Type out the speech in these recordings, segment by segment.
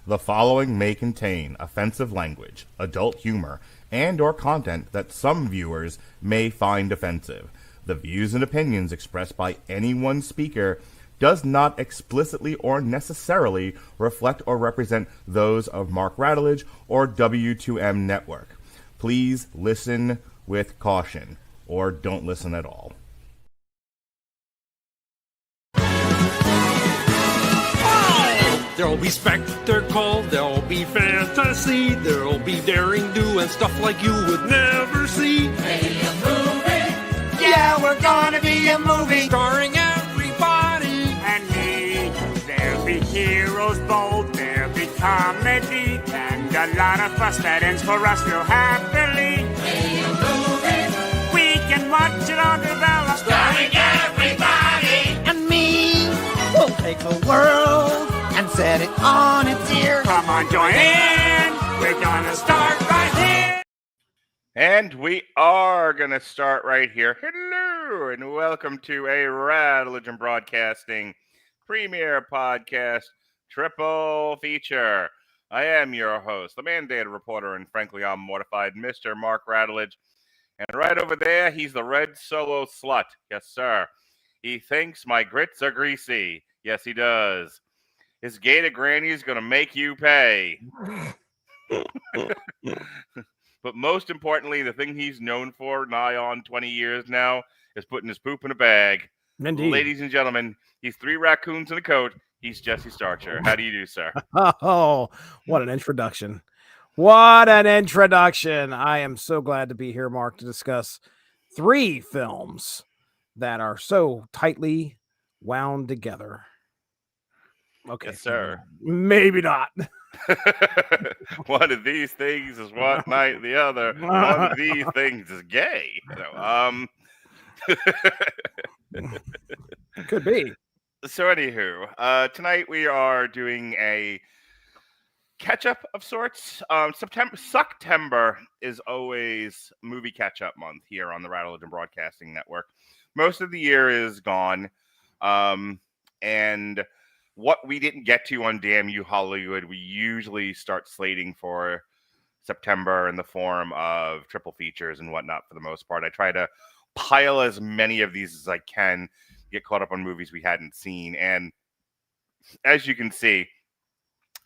The following may contain offensive language, adult humor, and or content that some viewers may find offensive. The views and opinions expressed by any one speaker does not explicitly or necessarily reflect or represent those of Mark Radulich or W2M Network. Please listen with caution, or don't listen at all. There'll be spectacle, there'll be fantasy, there'll be daring do and stuff like you would never see. Be a movie, yeah, we're gonna be a movie, Starring everybody and me. There'll be heroes bold, there'll be comedy, and a lot of fuss that ends for us real happily. Be a movie, we can watch it all develop, starring everybody and me. We'll take the world and set it on its ear. Come on, join in. We're gonna start right here. And we are going to start right here. Hello, and welcome to a Radulich Broadcasting premiere podcast triple feature. I am your host, the mandated reporter, and frankly, I'm mortified, Mr. Mark Radulich. And right over there, he's the red solo slut. Yes, sir. He thinks my grits are greasy. Yes, he does. His gated granny is going to make you pay. But most importantly, the thing he's known for nigh on 20 years now is putting his poop in a bag. Indeed. Ladies and gentlemen, he's 3 raccoons in a coat. He's Jesse Starcher. How do you do, sir? Oh, what an introduction. What an introduction. I am so glad to be here, Mark, to discuss 3 films that are so tightly wound together. Okay. Yes, sir. Maybe not. One of these things is one night, the other. One of these things is gay. Could be. So, anywho, tonight we are doing a catch-up of sorts. September is always movie catch-up month here on the Radulich Broadcasting Network. Most of the year is gone, and what we didn't get to on Damn You Hollywood, we usually start slating for September in the form of triple features and whatnot for the most part. I try to pile as many of these as I can, get caught up on movies we hadn't seen. And as you can see,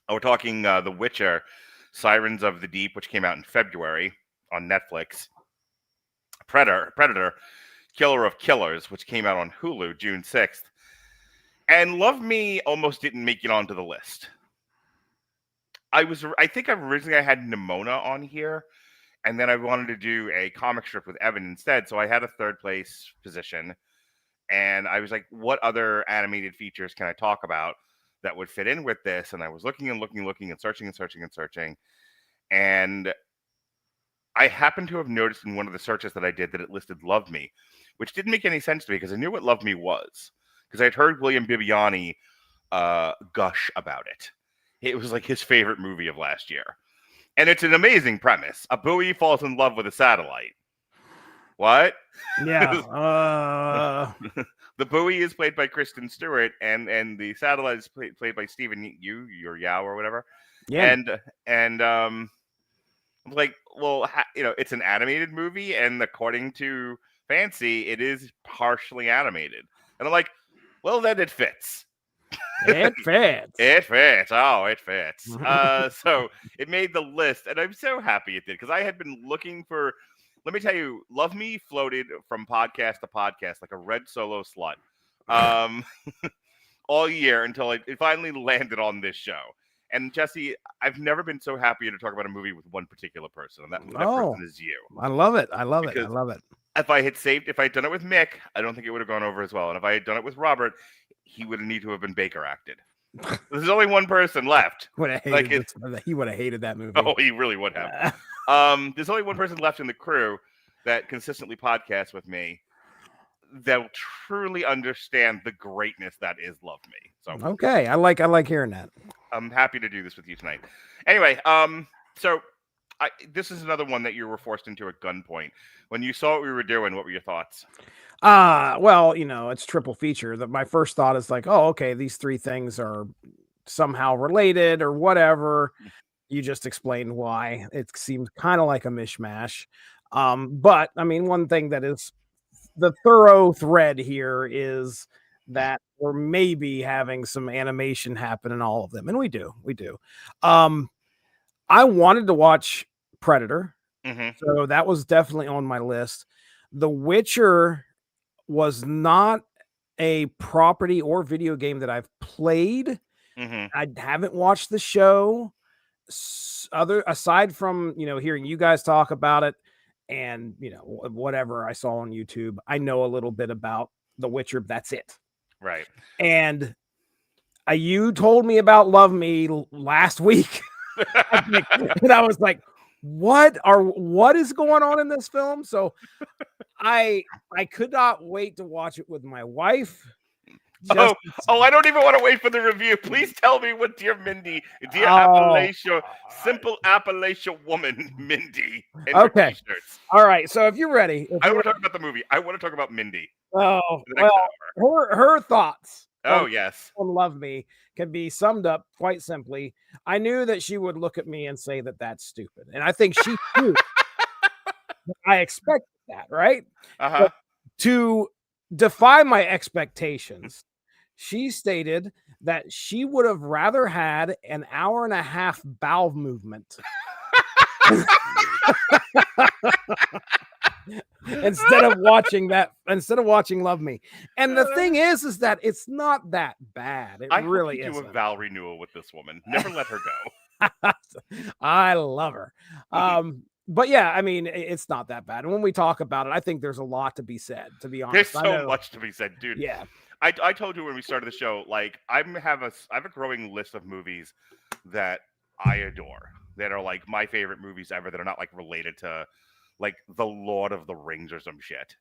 we're talking The Witcher, Sirens of the Deep, which came out in February on Netflix. Predator, Killer of Killers, which came out on Hulu June 6th. And Love Me almost didn't make it onto the list. I think originally I had Nimona on here, and then I wanted to do a comic strip with Evan instead, so I had a 3rd place position. And I was like, what other animated features can I talk about that would fit in with this? And I was looking and searching. And I happened to have noticed in one of the searches that I did that it listed Love Me, which didn't make any sense to me because I knew what Love Me was. Because I'd heard William Bibiani gush about it. It was like his favorite movie of last year. And it's an amazing premise. A buoy falls in love with a satellite. What? Yeah. The buoy is played by Kristen Stewart, and the satellite is played by Stephen Yao or whatever. Yeah. And I'm like, well, it's an animated movie, and according to Fancy, it is partially animated. And I'm like, well, then it fits. It fits. It fits. Oh, it fits. So it made the list, and I'm so happy it did, because I had been looking for, let me tell you, Love Me floated from podcast to podcast like a red solo slut all year until it finally landed on this show. And Jesse, I've never been so happy to talk about a movie with one particular person, and that person is you. I love it. I love it. If I had done it with Mick, I don't think it would have gone over as well. And if I had done it with Robert, he would have need to have been Baker acted. There's only one person left. He would have hated that movie. Oh, he really would have. There's only one person left in the crew that consistently podcasts with me that'll truly understand the greatness that is Love Me. So okay, I like hearing that. I'm happy to do this with you tonight. Anyway, so this is another one that you were forced into at gunpoint. When you saw what we were doing, what were your thoughts? Well, it's triple feature. My first thought is like, oh, okay, these 3 things are somehow related or whatever. You just explained why. It seems kind of like a mishmash. But I mean, one thing that is the thorough thread here is that we're maybe having some animation happen in all of them. And we do. I wanted to watch Predator. So that was definitely on my list. The Witcher was not a property or video game that I've played. I haven't watched the show. Aside from, hearing you guys talk about it and, whatever I saw on YouTube, I know a little bit about The Witcher. That's it. Right. And you told me about Love Me last week. And I was like, what is going on in this film? So I could not wait to watch it with my wife. I don't even want to wait for the review. Please tell me what dear Mindy, simple Appalachia woman, Mindy. Okay. All right. So if you're ready. I don't want to talk about the movie. I want to talk about Mindy. Oh, well, her thoughts. Yes. On Love Me can be summed up quite simply. I knew that she would look at me and say that that's stupid. And I think she knew. I expected that, right? But to defy my expectations, she stated that she would have rather had an hour and a half bowel movement instead of watching Love Me. And the thing is that it's not that bad. I really is. Do a vow renewal with this woman. Never let her go. I love her. But yeah, I mean, it's not that bad. And when we talk about it, I think there's a lot to be said, to be honest. There's so much to be said, dude. Yeah. I told you when we started the show, like, I have a growing list of movies that I adore, that are like my favorite movies ever, that are not like related to like The Lord of the Rings or some shit.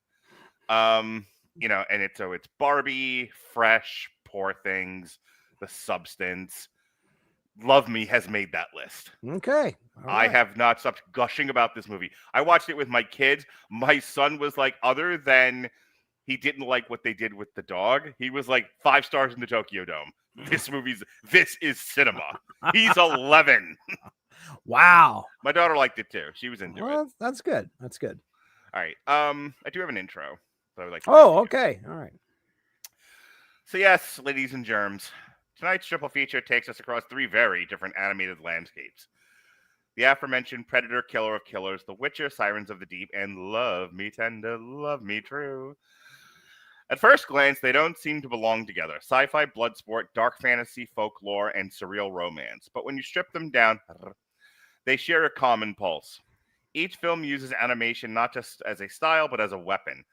And it's Barbie, Fresh, Poor Things, The Substance. Love Me has made that list. Okay. I have not stopped gushing about this movie. I watched it with my kids. My son was like, other than he didn't like what they did with the dog, he was like 5 stars in the Tokyo Dome. This is cinema. He's 11. Wow. My daughter liked it too. She was into it. That's good. That's good. All right. I do have an intro that I would like to okay. All right. So yes, ladies and germs, tonight's triple feature takes us across 3 very different animated landscapes. The aforementioned Predator, Killer of Killers, The Witcher, Sirens of the Deep, and Love Me Tender, Love Me True. At first glance, they don't seem to belong together. Sci-fi, bloodsport, dark fantasy, folklore, and surreal romance. But when you strip them down, they share a common pulse. Each film uses animation not just as a style, but as a weapon.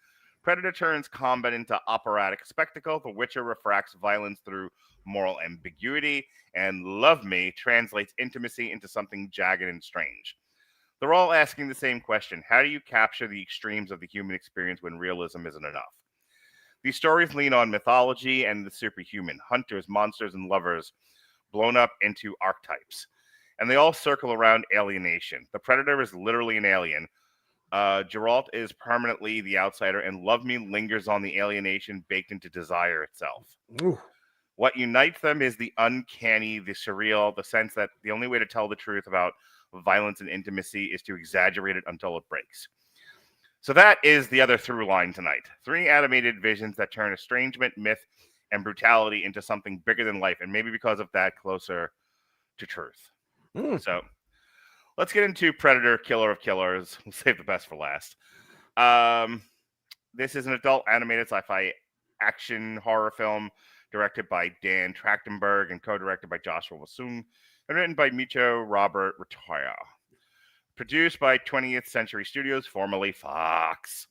Predator turns combat into operatic spectacle. The Witcher refracts violence through moral ambiguity. And Love Me translates intimacy into something jagged and strange. They're all asking the same question. How do you capture the extremes of the human experience when realism isn't enough? These stories lean on mythology and the superhuman, hunters, monsters, and lovers blown up into archetypes. And they all circle around alienation. The Predator is literally an alien. Geralt is permanently the outsider, and Love Me lingers on the alienation baked into desire itself. Ooh. What unites them is the uncanny, the surreal, the sense that the only way to tell the truth about violence and intimacy is to exaggerate it until it breaks. So that is the other through line tonight. 3 animated visions that turn estrangement, myth, and brutality into something bigger than life, and maybe because of that, closer to truth. So let's get into Predator, Killer of Killers. We'll save the best for last. This is an adult animated sci-fi action horror film directed by Dan Trachtenberg and co-directed by Joshua Wasung, and written by Micho Robert Retoya. Produced by 20th Century Studios, formerly Fox.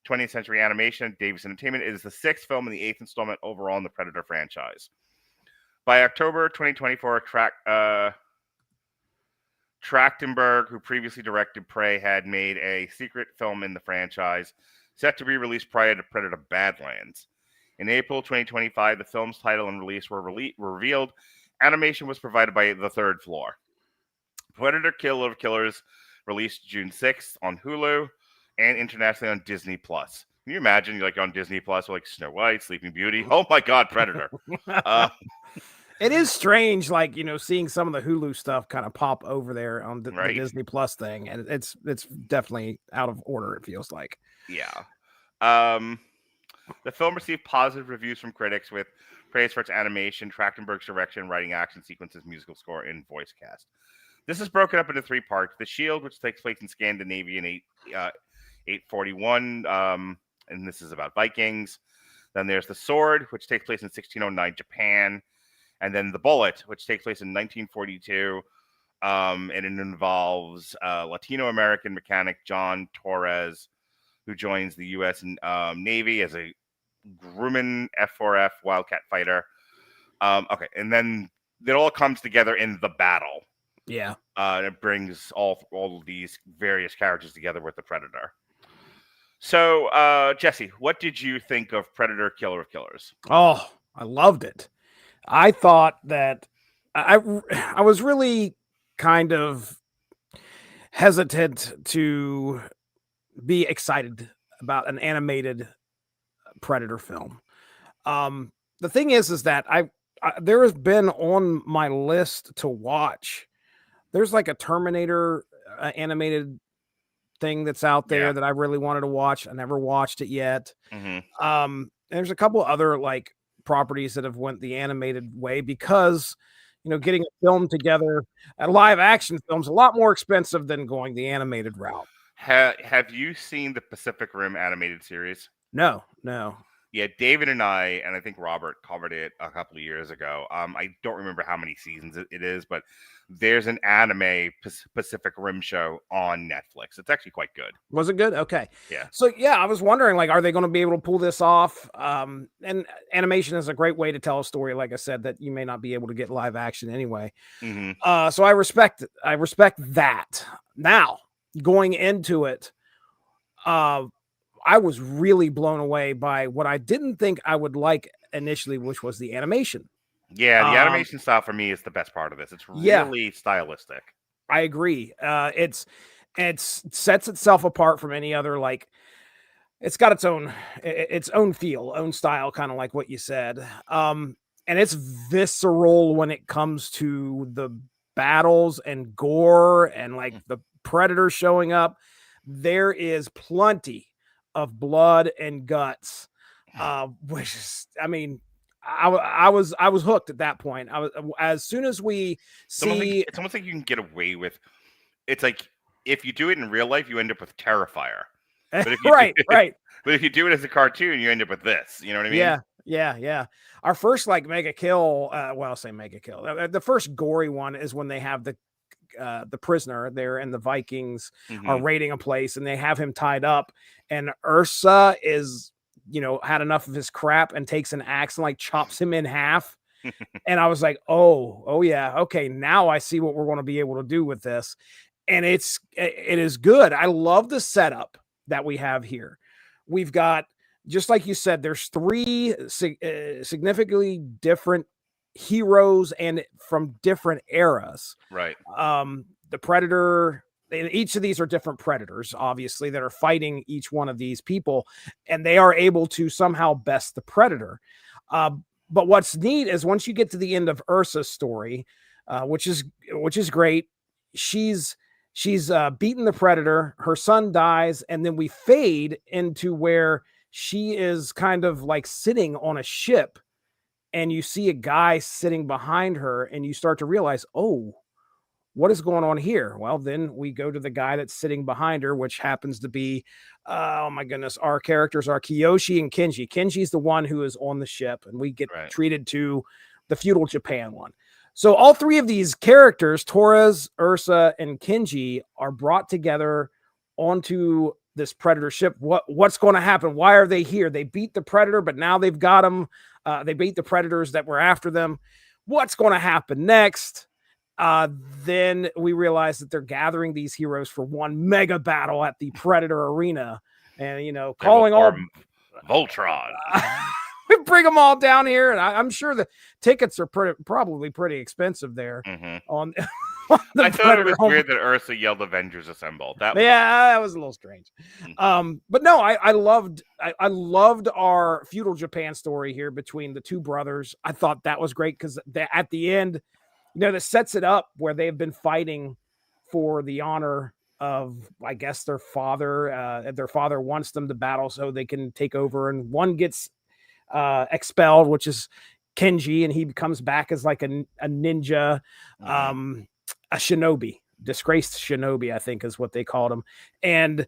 20th Century Animation and Davis Entertainment. It is the 6th film and the 8th installment overall in the Predator franchise. By October 2024, Trachtenberg, who previously directed Prey, had made a secret film in the franchise, set to be released prior to Predator Badlands. In April 2025, the film's title and release were revealed. Animation was provided by The Third Floor. Predator, Killer of Killers released June 6th on Hulu and internationally on Disney+. Can you imagine, you're like on Disney+, like Snow White, Sleeping Beauty? Oh my God, Predator. It is strange, like, seeing some of the Hulu stuff kind of pop over there on the Right. Disney Plus thing, and it's definitely out of order, it feels like. Yeah. The film received positive reviews from critics with praise for its animation, Trachtenberg's direction, writing, action sequences, musical score, and voice cast. This is broken up into 3 parts. The Shield, which takes place in Scandinavia in 841, and this is about Vikings. Then there's The Sword, which takes place in 1609 Japan. And then The Bullet, which takes place in 1942. And it involves Latino-American mechanic John Torres, who joins the U.S. Navy as a Grumman F4F Wildcat fighter. Okay, and then it all comes together in the battle. Yeah. It brings all of these various characters together with the Predator. So, Jesse, what did you think of Predator Killer of Killers? Oh, I loved it. I thought that I was really kind of hesitant to be excited about an animated Predator film. The thing is that there has been on my list to watch. There's like a Terminator animated thing that's out there that I really wanted to watch. I never watched it yet. Mm-hmm. There's a couple other like properties that have went the animated way because getting a film together, a live action film's a lot more expensive than going the animated route. Have you seen the Pacific Rim animated series? No. Yeah, David and I think Robert covered it a couple of years ago. I don't remember how many seasons it is, but there's an anime Pacific Rim show on Netflix. It's actually quite good. Was it good? Okay. Yeah. So yeah, I was wondering, like, are they going to be able to pull this off? And animation is a great way to tell a story, like I said, that you may not be able to get live action anyway. Mm-hmm. So I respect it. I respect that. Now, going into it, I was really blown away by what I didn't think I would like initially, which was the animation. Yeah, the animation style for me is the best part of this. It's really stylistic. I agree. It sets itself apart from any other, like, it's got its own feel, own style, kind of like what you said. And it's visceral when it comes to the battles and gore and like the Predator showing up. There is plenty of blood and guts, which is, I mean, I was hooked at that point. As soon as we see, it's almost like you can get away with. It's like if you do it in real life, you end up with Terrifier. But if you right. But if you do it as a cartoon, you end up with this. You know what I mean? Yeah. Our first like mega kill. I'll say mega kill. The first gory one is when they have the prisoner there and the Vikings are raiding a place and they have him tied up, and Ursa is had enough of his crap and takes an axe and like chops him in half. And I was like, oh yeah, okay, now I see what we're going to be able to do with this. And it is good. I love the setup that we have here. We've got, just like you said, there's 3 significantly different heroes and from different eras. Right. The Predator, and each of these are different predators, obviously, that are fighting each one of these people, and they are able to somehow best the Predator. But what's neat is once you get to the end of Ursa's story, which is great, she's beaten the Predator, her son dies, and then we fade into where she is kind of like sitting on a ship, and you see a guy sitting behind her, and you start to realize, oh, what is going on here? Well, then we go to the guy that's sitting behind her, which happens to be, oh my goodness, our characters are Kiyoshi and Kenji. Kenji's the one who is on the ship, and we get treated to the feudal Japan one. So all 3 of these characters, Torres, Ursa, and Kenji, are brought together onto this Predator ship. What's going to happen? Why are they here? They beat the Predator, but now they've got them. They beat the Predators that were after them. What's going to happen next? Then we realize that they're gathering these heroes for one mega battle at the Predator arena, and calling all Voltron. We bring them all down here, and I'm sure the tickets are probably pretty expensive there on the I thought it Predator was home. weird that Ursa yelled "Avengers Assemble." That was Yeah, that was a little strange. But no, I loved our feudal Japan story here between the two brothers. I thought that was great because at the end, that sets it up where they've been fighting for the honor of, I guess, their father. Their father wants them to battle so they can take over, and one gets expelled, which is Kenji, and he comes back as like a ninja, a shinobi. Disgraced shinobi, I think is what they called him. And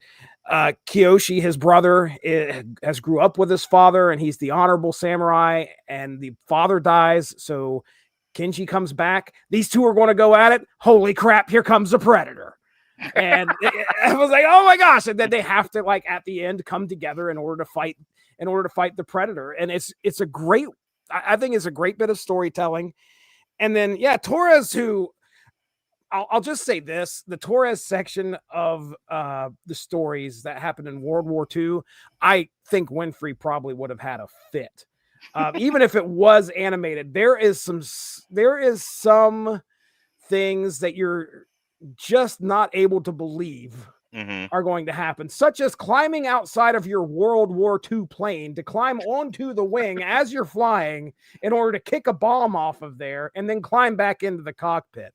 Kiyoshi, his brother, has grew up with his father, and he's the honorable samurai, and the father dies, so Kenji comes back. These two are going to go at it. Holy crap, here comes the Predator. And I was like, oh my gosh. And then they have to, like, at the end, come together in order to fight the Predator. And it's a great, I think it's a great bit of storytelling. And then, yeah, Torres, who I'll just say this, the Torres section of the stories that happened in World War II, I think Winfrey probably would have had a fit. Even if it was animated, there is some things that you're just not able to believe are going to happen, such as climbing outside of your World War II plane to climb onto the wing as you're flying in order to kick a bomb off of there and then climb back into the cockpit.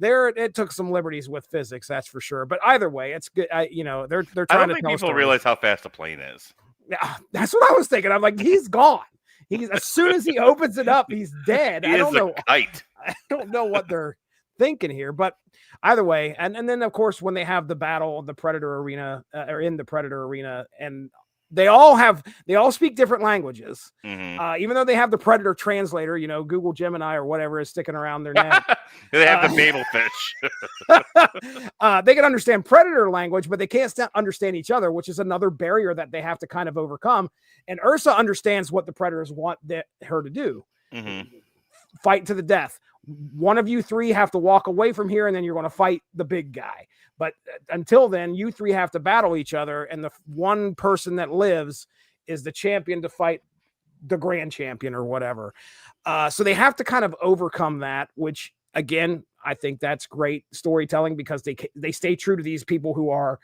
It took some liberties with physics, that's for sure. But either way, it's good. They're trying to. I don't think people realize how fast a plane is. Yeah, that's what I was thinking. I'm like, he's gone. He's as soon as he opens it up, he's dead. I don't know. Kite. I don't know what they're thinking here, but either way, and then of course when they have the battle of the Predator arena, or in the Predator arena, and they all speak different languages, even though they have the Predator translator, Google Gemini or whatever is sticking around their neck. They have the Babel fish. They can understand Predator language, but they can't understand each other, which is another barrier that they have to kind of overcome. And Ursa understands what the Predators want her to do. Fight to the death. One of you three have to walk away from here, and then you're going to fight the big guy. But until then, you three have to battle each other, and the one person that lives is the champion to fight the grand champion or whatever. So they have to kind of overcome that, which, again, I think that's great storytelling because they stay true to these people who are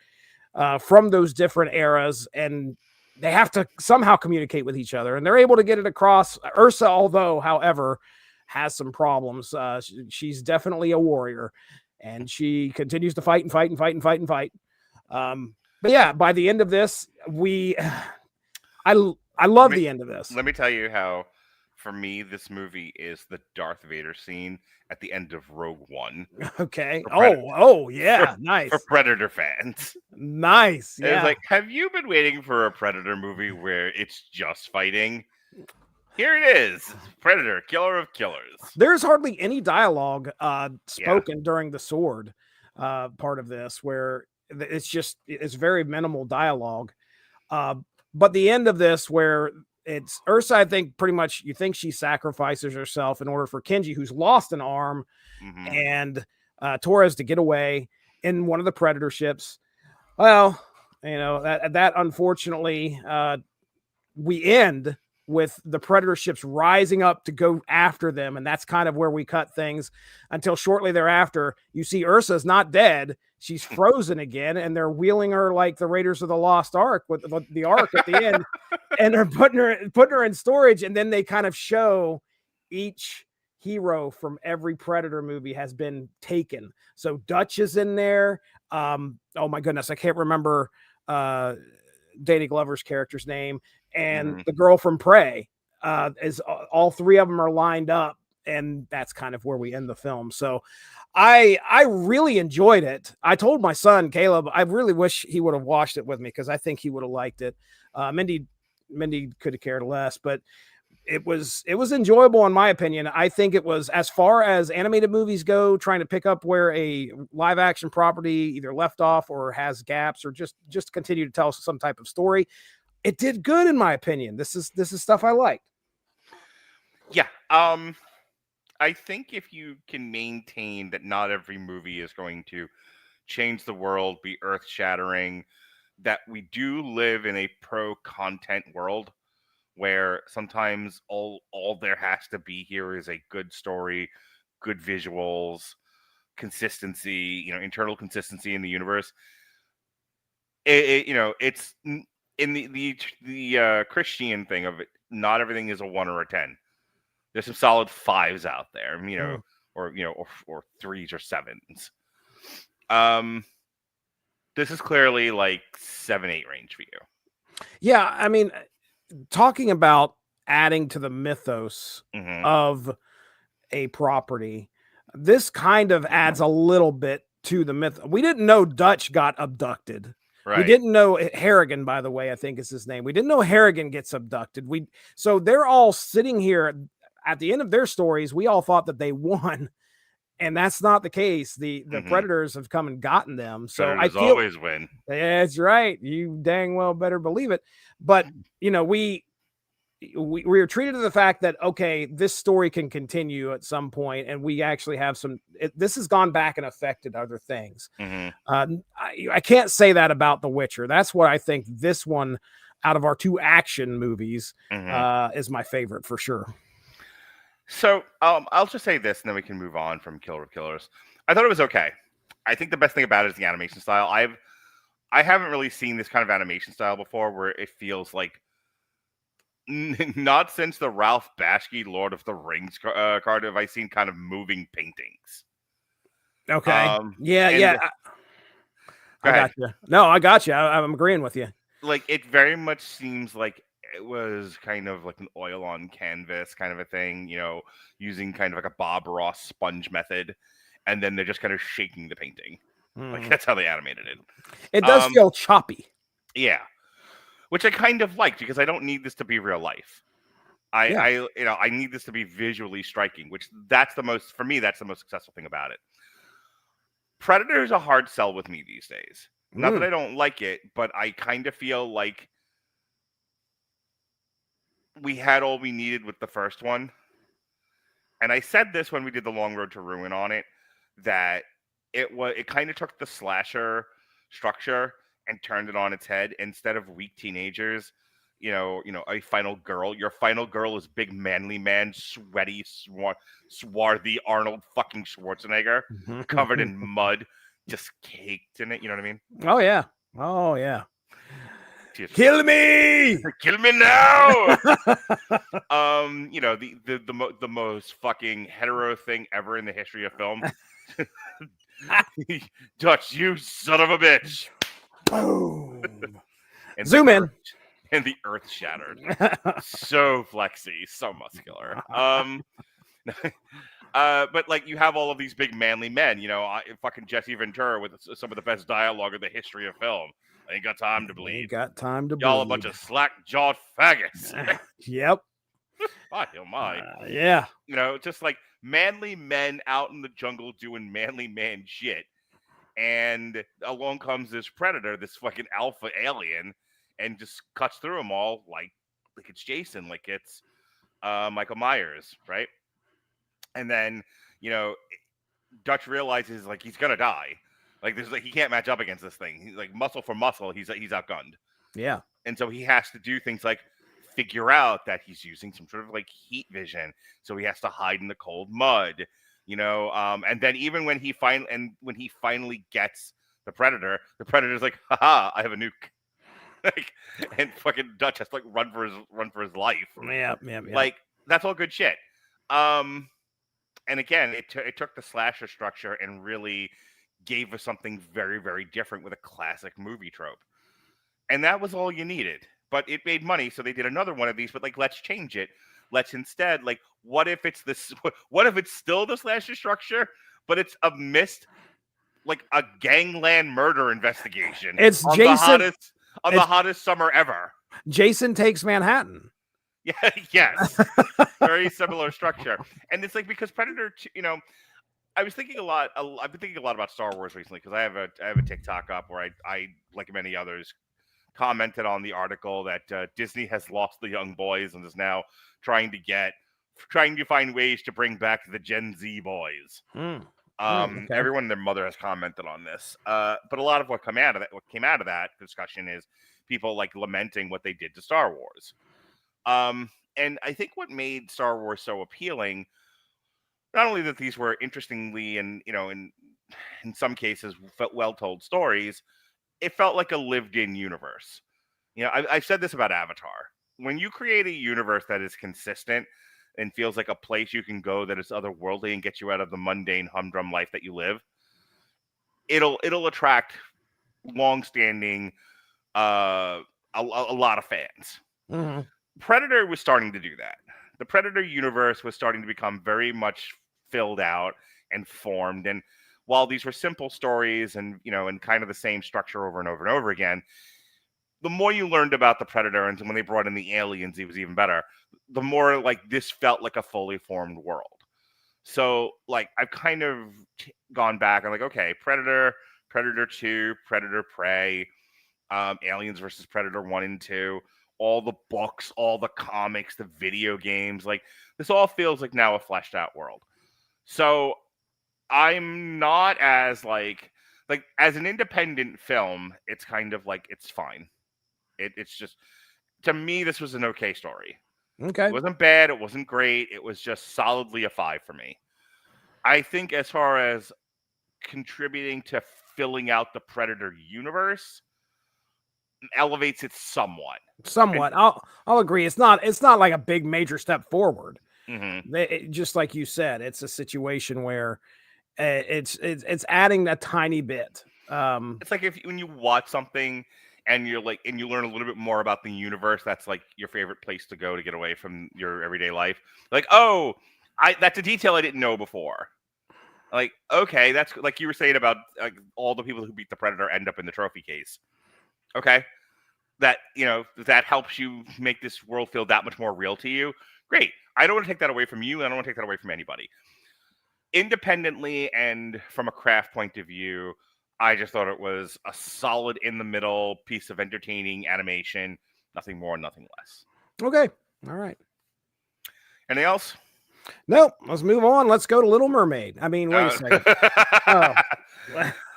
from those different eras, and they have to somehow communicate with each other, and they're able to get it across. Ursa, however, has some problems. She's definitely a warrior, and she continues to fight and fight and fight and fight and fight. But yeah, by the end of this, I love the end of this. Let me tell you how, for me, this movie is the Darth Vader scene at the end of Rogue One. Okay. Oh, yeah. Nice. For Predator fans. Nice. Yeah. It's like, have you been waiting for a Predator movie where it's just fighting? Here it is. Predator, killer of killers. There's hardly any dialogue spoken during the sword part of this, where it's very minimal dialogue. But the end of this, where it's Ursa, I think pretty much you think she sacrifices herself in order for Kenji, who's lost an arm, and Torres to get away in one of the Predator ships. Well, that unfortunately we end with the Predator ships rising up to go after them. And that's kind of where we cut things until shortly thereafter, you see Ursa's not dead. She's frozen again, and they're wheeling her like the Raiders of the Lost Ark with the Ark at the end, and they're putting her in storage. And then they kind of show each hero from every Predator movie has been taken. So Dutch is in there. Oh my goodness, I can't remember Danny Glover's character's name. And the girl from Prey, is all three of them are lined up, and that's kind of where we end the film. So I really enjoyed it. I told my son Caleb, I really wish he would have watched it with me because I think he would have liked it. Mindy could have cared less, but it was enjoyable in my opinion. I think it was, as far as animated movies go, trying to pick up where a live action property either left off or has gaps or just continue to tell some type of story. It did good in my opinion. This is stuff I liked. Yeah. I think if you can maintain that not every movie is going to change the world, be earth-shattering, that we do live in a pro-content world where sometimes all there has to be here is a good story, good visuals, consistency, internal consistency in the universe. It's in the Christian thing of it. Not everything is a 1 or a 10. There's some solid 5s out there, or 3s or 7s. This is clearly like 7-8 range for you. Yeah, I mean, talking about adding to the mythos of a property, this kind of adds a little bit to the myth. We didn't know Dutch got abducted. Right. We didn't know Harrigan, by the way, I think is his name. We didn't know Harrigan gets abducted. So they're all sitting here at the end of their stories. We all thought that they won, and that's not the case. The predators have come and gotten them. So predators always win. That's right. You dang well better believe it. But we were treated to the fact that, okay, this story can continue at some point, and we actually have this has gone back and affected other things. I can't say that about The Witcher. That's what I think this one, out of our 2 action movies, is my favorite for sure. So I'll just say this, and then we can move on from Killer of Killers. I thought it was okay. I think the best thing about it is the animation style. I haven't really seen this kind of animation style before, where it feels like, not since the Ralph Bakshi Lord of the Rings card have I seen kind of moving paintings. Okay. I Go ahead. got you. No, I got you. I'm agreeing with you. Like, it very much seems like it was kind of like an oil on canvas kind of a thing, using kind of like a Bob Ross sponge method, and then they're just kind of shaking the painting. Like, that's how they animated it. It does feel choppy. Yeah. Which I kind of liked, because I don't need this to be real life. I need this to be visually striking, which that's the most successful thing about it. Predator is a hard sell with me these days. Not that I don't like it, but I kind of feel like we had all we needed with the first one. And I said this when we did the Long Road to Ruin on it, that it kind of took the slasher structure and turned it on its head. Instead of weak teenagers, a final girl. Your final girl is big manly man, sweaty, swarthy Arnold fucking Schwarzenegger, covered in mud, just caked in it. You know what I mean? Oh yeah. Just, kill me now. The most fucking hetero thing ever in the history of film. Dutch, you son of a bitch. Boom. And Zoom in. And the earth shattered. So flexy, so muscular. But like, you have all of these big manly men, fucking Jesse Ventura with some of the best dialogue in the history of film. I ain't got time to bleed. Y'all a bunch of slack-jawed faggots. Yep. Oh my. Yeah. Just like manly men out in the jungle doing manly man shit. And along comes this predator, this fucking alpha alien, and just cuts through them all like it's Jason, like it's Michael Myers, right? And then, Dutch realizes like he's gonna die. Like, he can't match up against this thing. He's like, muscle for muscle, he's outgunned. Yeah. And so he has to do things like figure out that he's using some sort of like heat vision, so he has to hide in the cold mud. And then even when he finally gets the predator's like, haha, I have a nuke. Like, and fucking Dutch has to like run for his life. Yeah. Like, that's all good shit. And again, it took the slasher structure and really gave us something very, very different with a classic movie trope. And that was all you needed. But it made money, so they did another one of these, but like, let's change it. Let's instead, like, what if it's still the slasher structure, but it's a like a gangland murder investigation. It's on Jason the hottest summer ever. Jason Takes Manhattan. Yeah, yes. Very similar structure. And it's like, because Predator, I've been thinking a lot about Star Wars recently, because I have a TikTok up where I like many others, commented on the article that Disney has lost the young boys and is now trying to find ways to bring back the Gen Z boys. Okay. Everyone and their mother has commented on this. But a lot of what came out of that discussion is people like lamenting what they did to Star Wars. And I think what made Star Wars so appealing not only that these were interestingly and in some cases felt well told stories, it felt like a lived in universe. I've said this about Avatar. When you create a universe that is consistent and feels like a place you can go that is otherworldly and gets you out of the mundane humdrum life that you live, it'll attract long-standing a lot of fans. Mm-hmm. Predator was starting to do that. The Predator universe was starting to become very much filled out and formed. And while these were simple stories and and kind of the same structure over and over and over again, the more you learned about the Predator, and when they brought in the aliens, it was even better. The more like this felt like a fully formed world. So like I've kind of gone back and like, okay, Predator, Predator 2, Predator Prey, Aliens versus Predator 1 and 2, all the books, all the comics, the video games, like this all feels like now a fleshed out world. So I'm not as like as an independent film, it's kind of like it's fine. It's just, to me, this was an okay story. Okay. It wasn't bad. It wasn't great. It was just solidly a 5 for me. I think as far as contributing to filling out the Predator universe, elevates it somewhat. Somewhat. I'll agree. It's not like a big major step forward. Mm-hmm. Just like you said, it's a situation where it's adding a tiny bit. It's like when you watch something and you learn a little bit more about the universe, that's like your favorite place to go to get away from your everyday life. Like, oh, that's a detail I didn't know before. Like, okay, that's like you were saying about like all the people who beat the Predator end up in the trophy case. Okay, that that helps you make this world feel that much more real to you. Great. I don't want to take that away from you. I don't want to take that away from anybody. Independently and from a craft point of view, I just thought it was a solid in the middle piece of entertaining animation. Nothing more, nothing less. Okay. All right. Anything else? Nope. Let's move on. Let's go to Little Mermaid. I mean, wait a second. Oh.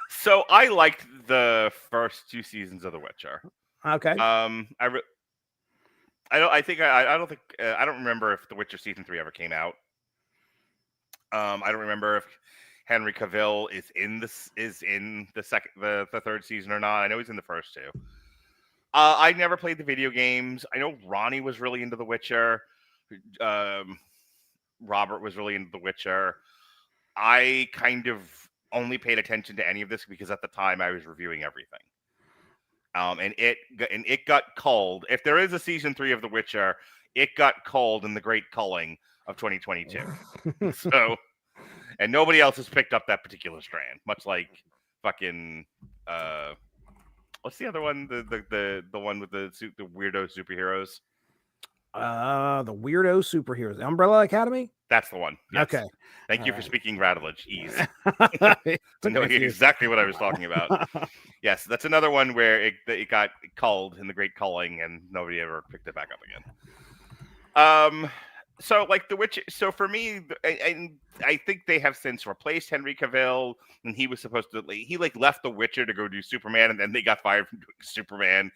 So I liked the first 2 seasons of The Witcher. Okay. I don't remember if The Witcher season 3 ever came out. I don't remember if Henry Cavill is in the third season or not. I know he's in the first 2. I never played the video games. I know Ronnie was really into The Witcher. Robert was really into The Witcher. I kind of only paid attention to any of this because at the time I was reviewing everything. And it got culled. If there is a season 3 of The Witcher, it got culled in the Great Culling of 2022. So, and nobody else has picked up that particular strand. Much like fucking what's the other one? The one with the weirdo superheroes. The weirdo superheroes. Umbrella Academy? That's the one. Yes. Okay. Thank you for speaking Rattledge. Ease. I know exactly what I was talking about. Yes, that's another one where it got culled in the Great Culling and nobody ever picked it back up again. So like The Witcher. So for me, I think they have since replaced Henry Cavill, and he was supposed to. He left The Witcher to go do Superman, and then they got fired from doing Superman,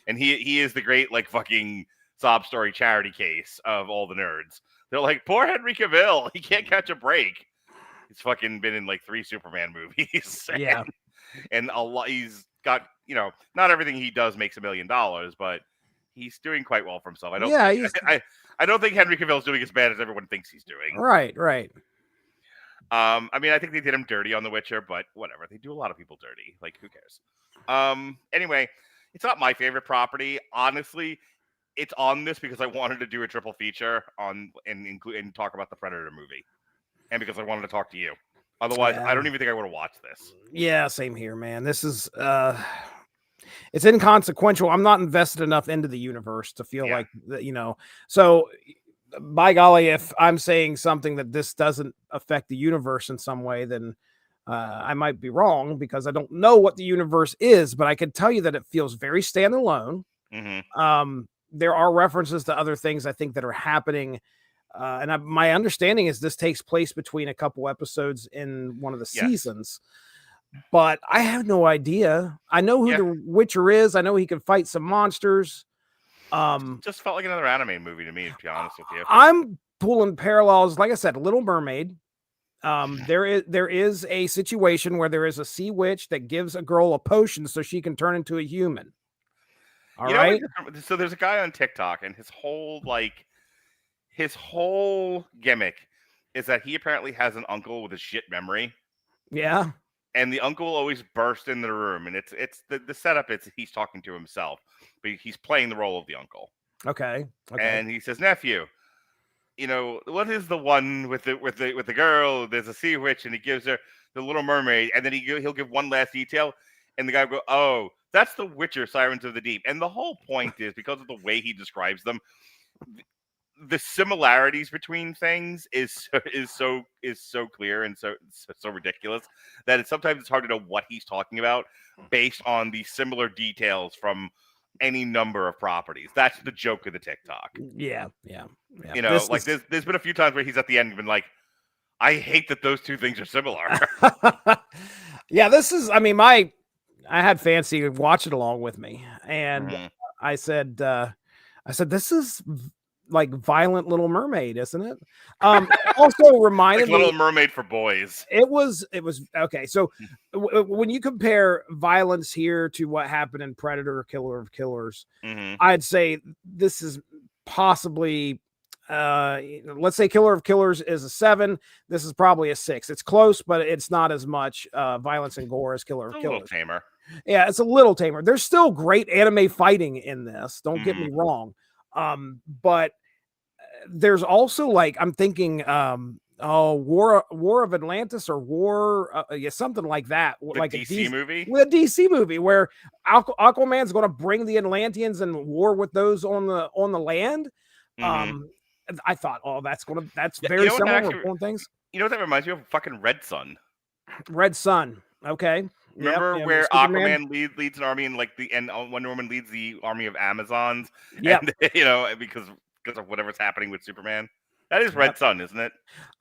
and he is the great fucking sob story charity case of all the nerds. They're like, poor Henry Cavill, he can't catch a break. He's fucking been in 3 Superman movies. Yeah. And a lot, he's got, not everything he does makes $1 million, but he's doing quite well for himself. I don't think Henry Cavill's doing as bad as everyone thinks he's doing. Right. I mean, I think they did him dirty on The Witcher, but whatever. They do a lot of people dirty. Who cares? Anyway, it's not my favorite property. Honestly, it's on this because I wanted to do a triple feature and talk about the Predator movie, and because I wanted to talk to you. Otherwise, I don't even think I would have watched this. Yeah, same here, man. This is it's inconsequential. I'm not invested enough into the universe to feel like So, by golly, if I'm saying something that this doesn't affect the universe in some way, then I might be wrong because I don't know what the universe is. But I can tell you that it feels very standalone. Mm-hmm. There are references to other things I think that are happening. My understanding is this takes place between a couple episodes in one of the seasons, but I have no idea. I know who the Witcher is. I know he can fight some monsters. Just felt like another anime movie to me, to be honest with you. I'm pulling parallels. Like I said, Little Mermaid. there is a situation where there is a sea witch that gives a girl a potion so she can turn into a human. All right. So there's a guy on TikTok, and his whole gimmick is that he apparently has an uncle with a shit memory. Yeah. And the uncle will always burst in the room, and it's the setup. It's he's talking to himself, but he's playing the role of the uncle. Okay. And he says, "Nephew, what is the one with the girl? There's a sea witch, and he gives her the Little Mermaid, and then he'll give one last detail, and the guy will go, oh, that's the Witcher, Sirens of the Deep." And the whole point is because of the way he describes them, the similarities between things is so clear and so ridiculous that sometimes it's hard to know what he's talking about based on the similar details from any number of properties. That's the joke of the TikTok. Yeah. There's been a few times where he's at the end been like, I hate that those two things are similar. Yeah, this is, I had Fancy watch it along with me, and I said, this is like Violent Little Mermaid, isn't it? Also reminded like Little Mermaid for boys. It was okay. So when you compare violence here to what happened in Predator, Killer of Killers, I'd say this is possibly, let's say Killer of Killers is a 7. This is probably a 6. It's close, but it's not as much violence and gore as Killer of Killers. A little tamer. Yeah, it's a little tamer. There's still great anime fighting in this. Don't get me wrong. But there's also like, I'm thinking, War of Atlantis or something like that. Like a DC movie? With a DC movie where Aquaman's going to bring the Atlanteans and war with those on the land. I thought, that's very similar to things. You know what that reminds me of? Fucking Red Sun. Red Sun. Okay. Remember where Aquaman leads an army and Wonder Woman leads the army of Amazons? Yeah. Because of whatever's happening with Superman. That is Red Sun, isn't it?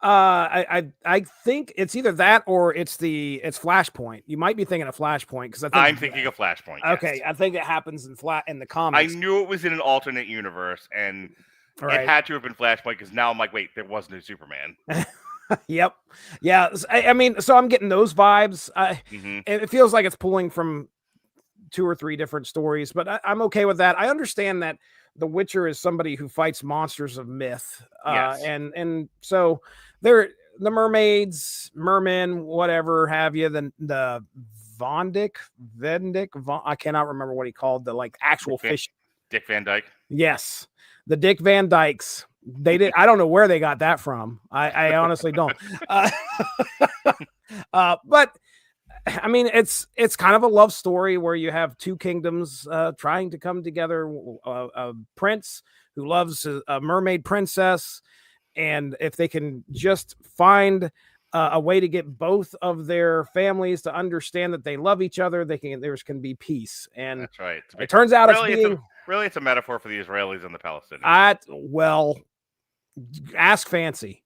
I think it's either that or it's Flashpoint. You might be thinking of Flashpoint because I'm thinking of Flashpoint. Okay, yes. I think it happens in the comics. I knew it was in an alternate universe, and it had to have been Flashpoint because now I'm like, wait, there was no Superman. Yep. Yeah. So I'm getting those vibes. It feels like it's pulling from 2 or 3 different stories, but I'm okay with that. I understand that the Witcher is somebody who fights monsters of myth. Yes. And so they're the mermaids, mermen, whatever have you, the Vendick, I cannot remember what he called the actual fish. Dick Van Dyke. Yes. The Dick Van Dykes. I don't know where they got that from. I honestly don't. But it's kind of a love story where you have 2 kingdoms trying to come together. A prince who loves a mermaid princess, and if they can just find a way to get both of their families to understand that they love each other, there can be peace. And that's right. It turns out it's a metaphor for the Israelis and the Palestinians. Ask Fancy.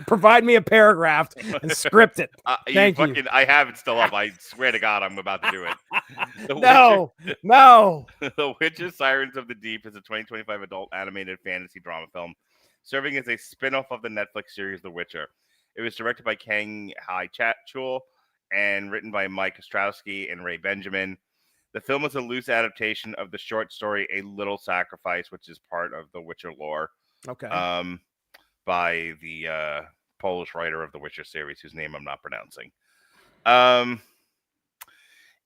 Provide me a paragraph and script it. Thank you. I have it still up. I swear to God, I'm about to do it. No. The Witcher, Sirens of the Deep is a 2025 adult animated fantasy drama film, serving as a spin-off of the Netflix series The Witcher. It was directed by Kang Hai-Chul and written by Mike Ostrowski and Ray Benjamin. The film is a loose adaptation of the short story A Little Sacrifice, which is part of the Witcher lore. Okay. By the Polish writer of the Witcher series, whose name I'm not pronouncing.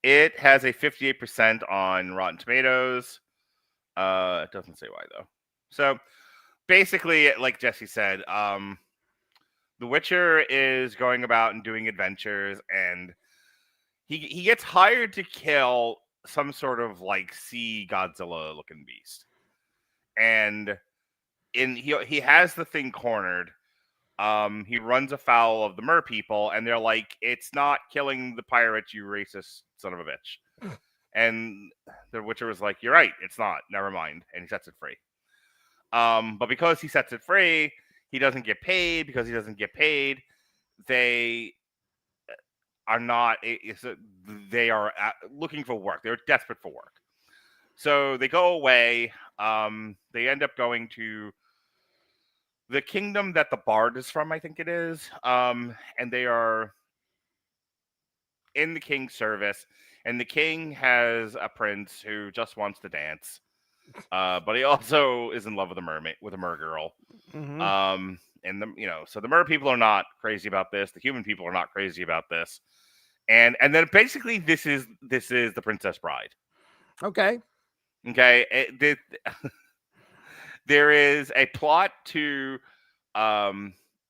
It has a 58% on Rotten Tomatoes. It doesn't say why, though. So, basically, like Jesse said, the Witcher is going about and doing adventures, and he gets hired to kill some sort of sea Godzilla looking beast, and he has the thing cornered. He runs afoul of the mer people, and they're like, "It's not killing the pirates, you racist son of a bitch." And the Witcher was like, "You're right, it's not. Never mind." And he sets it free. But because he sets it free, he doesn't get paid. Because he doesn't get paid, they are not. They are looking for work. They're desperate for work. So they go away. They end up going to the kingdom that the bard is from, I think it is. And they are in the king's service, and the king has a prince who just wants to dance. But he also is in love with a mermaid, with a mer girl. Mhm. And so the mer people are not crazy about this. The human people are not crazy about this. And then basically this is the Princess Bride. Okay. Okay, there is a plot to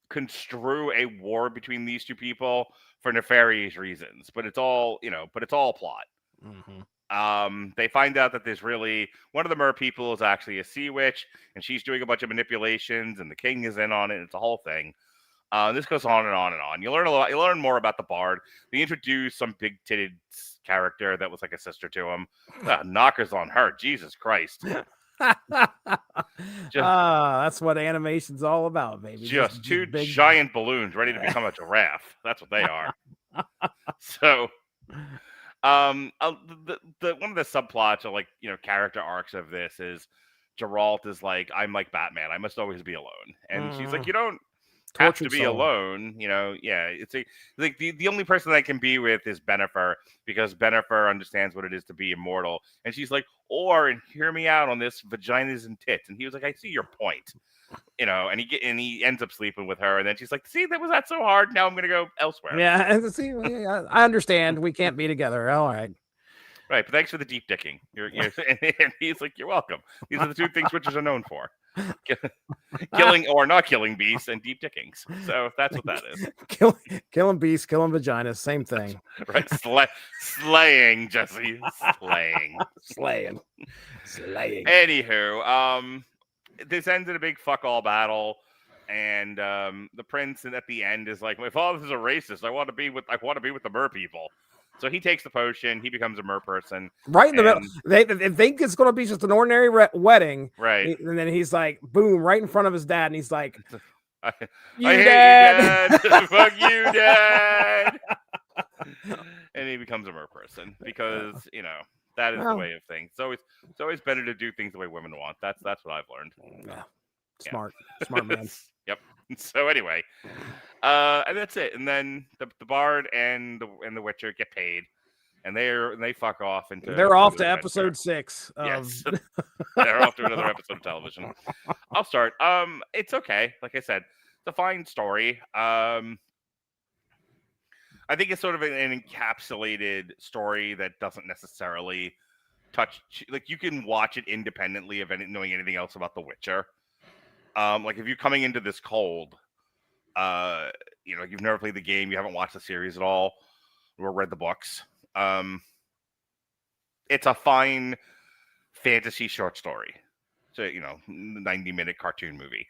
construe a war between these two people for nefarious reasons, but it's all plot. They find out that there's really one of the mer people is actually a sea witch, and she's doing a bunch of manipulations, and the king is in on it. And it's a whole thing. This goes on and on and on. You learn a lot. You learn more about the bard. They introduce some big-titted character that was like a sister to him. Knockers on her. Jesus Christ. That's what animation's all about, baby. Just two big giant balloons ready to become a giraffe. That's what they are. So, one of the subplots or character arcs of this is Geralt is like, I'm like Batman. I must always be alone, and she's like, you don't have to be alone. Yeah. It's like the only person I can be with is Bennifer, because Bennifer understands what it is to be immortal. And she's like, and hear me out on this vaginas and tits. And he was like, I see your point. And he ends up sleeping with her, and then she's like, see, that was not so hard. Now I'm gonna go elsewhere. Yeah, and see, I understand we can't be together. All right. Right, but thanks for the deep dicking. And he's like, you're welcome. These are the two things witches are known for: killing or not killing beasts, and deep dickings. So that's what that is. Killing beasts, killing vaginas, same thing. Right, slaying, Jesse, slaying. Anywho, this ends in a big fuck all battle, and the prince at the end is like, my father's a racist. I want to be with the mer people. So he takes the potion. He becomes a mer person. Right in the middle. They think it's going to be just an ordinary wedding. Right. And then he's like, boom, right in front of his dad. And he's like, I hate Dad. You, Dad. Fuck you, Dad. And he becomes a mer person because, that is the way of things. It's always better to do things the way women want. That's what I've learned. Yeah. Smart man. Yep. So anyway, and that's it. And then the bard and the witcher get paid, and they fuck off into. They're off to episode 6. Yes, they're off to another episode of television. I'll start. It's okay. Like I said, it's a fine story. I think it's sort of an encapsulated story that doesn't necessarily touch. Like, you can watch it independently of knowing anything else about The Witcher. Like, if you're coming into this cold, you've never played the game, you haven't watched the series at all, or read the books. It's a fine fantasy short story. So, 90-minute cartoon movie.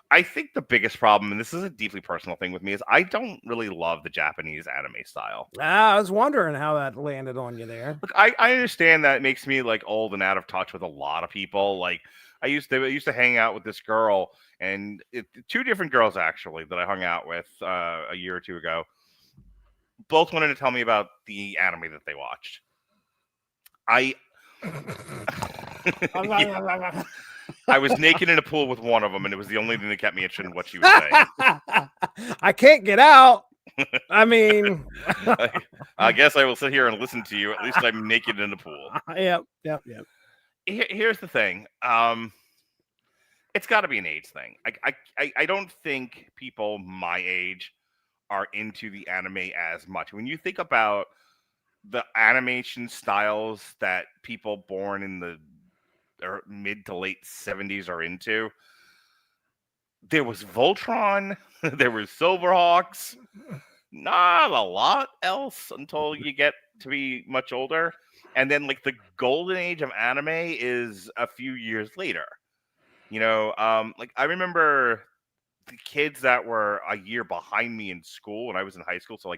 I think the biggest problem, and this is a deeply personal thing with me, is I don't really love the Japanese anime style. I was wondering how that landed on you there. Look, I understand that it makes me like old and out of touch with a lot of people. Like, I used to hang out with this girl, and two different girls actually that I hung out with a year or two ago. Both wanted to tell me about the anime that they watched. I was naked in a pool with one of them, and it was the only thing that kept me interested in what she was saying. I can't get out. I mean, I guess I will sit here and listen to you. At least I'm naked in a pool. Yep. Here's the thing. It's got to be an age thing. I don't think people my age are into the anime as much. When you think about the animation styles that people born in the mid to late 70s are into, there was Voltron, there was Silverhawks, not a lot else until you get to be much older. And then, like, the golden age of anime is a few years later. Like, I remember the kids that were a year behind me in school when I was in high school, so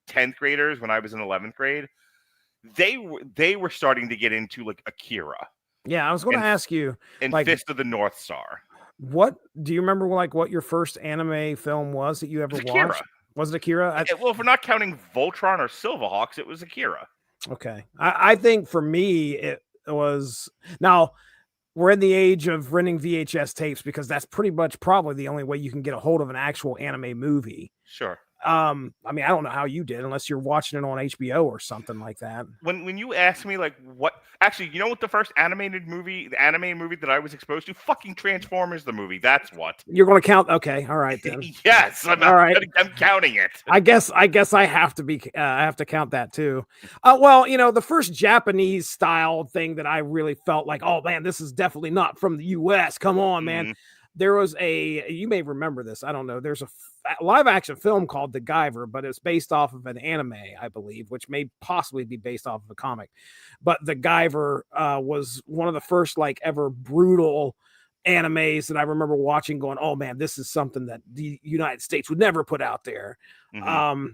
10th graders when I was in 11th grade, they were starting to get into, like, Akira. Yeah, I was going to ask you. And like, Fist of the North Star. What do you remember? Like, what your first anime film was that you ever watched? Was it Akira? Well, if we're not counting Voltron or Silverhawks, it was Akira. Okay, I think for me it was now. we're in the age of renting VHS tapes because that's pretty much probably the only way you can get a hold of an actual anime movie. Sure. I mean, I don't know how you did unless you're watching it on HBO or something like that. When you ask me like what, actually, you know what the first the anime movie that I was exposed to? Fucking Transformers the movie. That's what. You're going to count? Okay, all right then. Yes, I'm counting it. I guess I have to count that too. Well, the first Japanese style thing that I really felt like, oh man, this is definitely not from the US. Come on, man. There was you may remember this. I don't know. There's a live action film called The Guyver, but it's based off of an anime, I believe, which may possibly be based off of a comic. But The Guyver was one of the first like ever brutal animes that I remember watching going, oh man, this is something that the United States would never put out there. But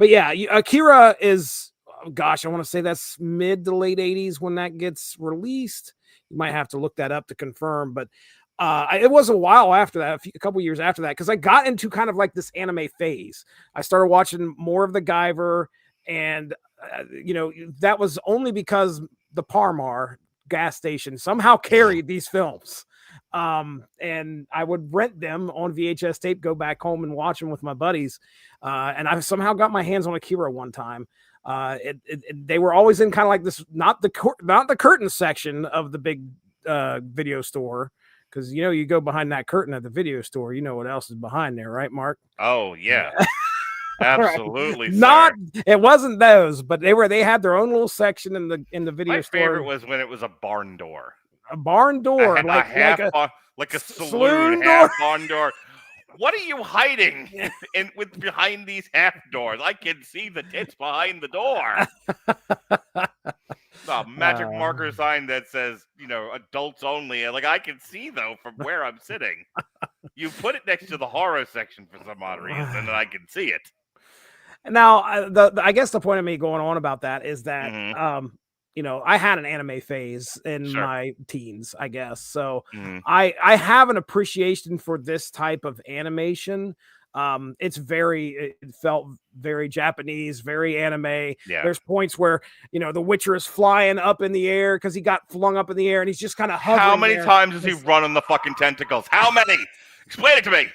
yeah, Akira is, gosh, I want to say that's mid to late 80s when that gets released. You might have to look that up to confirm, but it was a while after that, a couple years after that, because I got into kind of like this anime phase. I started watching more of The Guyver, and that was only because the Parmar gas station somehow carried these films, and I would rent them on VHS tape, go back home and watch them with my buddies, and I somehow got my hands on Akira one time. They were always in kind of like this, not the curtain section of the big video store. Because, you go behind that curtain at the video store, you know what else is behind there, right, Mark? Oh, yeah. Absolutely. Not, it wasn't those, but they had their own little section in the video store. My favorite was when it was a barn door. A barn door. Like a saloon half barn door. What are you hiding behind these half doors? I can see the tits behind the door. A magic marker sign that says, adults only. Like, I can see, though, from where I'm sitting. You put it next to the horror section for some odd reason, and I can see it. Now, I guess the point of me going on about that is that, I had an anime phase in my teens, I guess. So I have an appreciation for this type of animation. It felt very Japanese, very anime. Yeah. There's points where, the Witcher is flying up in the air because he got flung up in the air and he's just kind of hovering. How many times does he run on the fucking tentacles? How many? Explain it to me.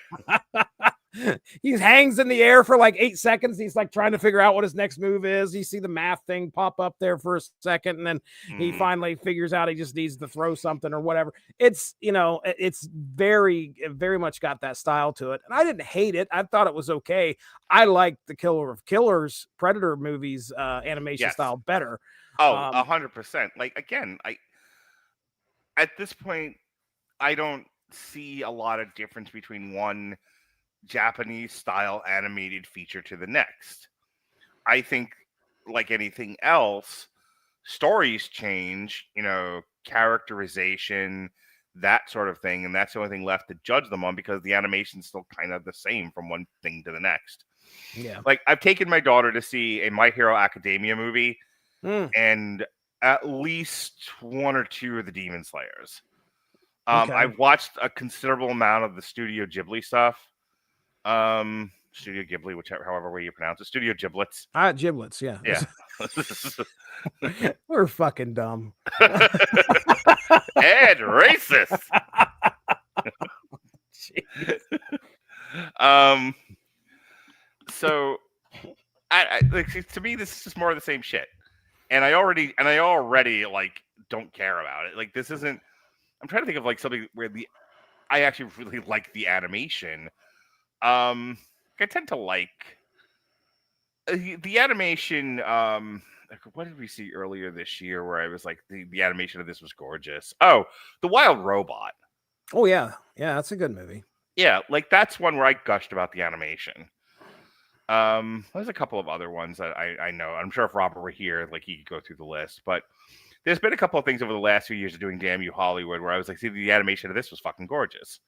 He hangs in the air for like 8 seconds. He's like trying to figure out what his next move is. You see the math thing pop up there for a second, and then he finally figures out he just needs to throw something or whatever. It's, it's very, very much got that style to it. And I didn't hate it. I thought it was okay. I liked the Killer of Killers, Predator movies, animation style better. Oh, 100%. Like, again, at this point, I don't see a lot of difference between one Japanese style animated feature to the next. I think, like anything else, stories change, characterization, that sort of thing, and that's the only thing left to judge them on, because the animation's still kind of the same from one thing to the next. Yeah. Like, I've taken my daughter to see a My Hero Academia movie and at least one or two of the Demon Slayers. I've watched a considerable amount of the Studio Ghibli stuff. Studio Ghibli, however way you pronounce it. Studio Giblets. Giblets, yeah. Yeah. We're fucking dumb. And racist. So to me, this is just more of the same shit. And I already like don't care about it. Like, this isn't, I'm trying to think of like something where I actually really like the animation. I tend to like the animation. What did we see earlier this year where I was like, the animation of this was gorgeous? Oh, The Wild Robot. Oh, yeah. Yeah, that's a good movie. Yeah, like, that's one where I gushed about the animation. There's a couple of other ones that I know. I'm sure if Robert were here, like, he could go through the list. But there's been a couple of things over the last few years of doing Damn You Hollywood where I was like, see, the animation of this was fucking gorgeous.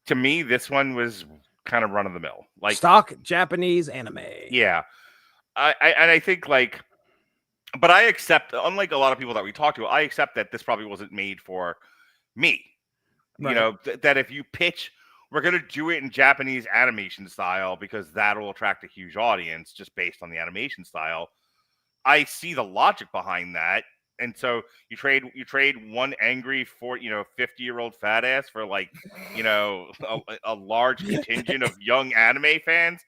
To me, this one was kind of run-of-the-mill. Like, stock Japanese anime. Yeah. I think, like, but I accept, unlike a lot of people that we talk to, I accept that this probably wasn't made for me. Right. That if you pitch, we're going to do it in Japanese animation style because that'll attract a huge audience just based on the animation style. I see the logic behind that, and so you trade one angry 50-year-old fat ass for like a large contingent of young anime fans.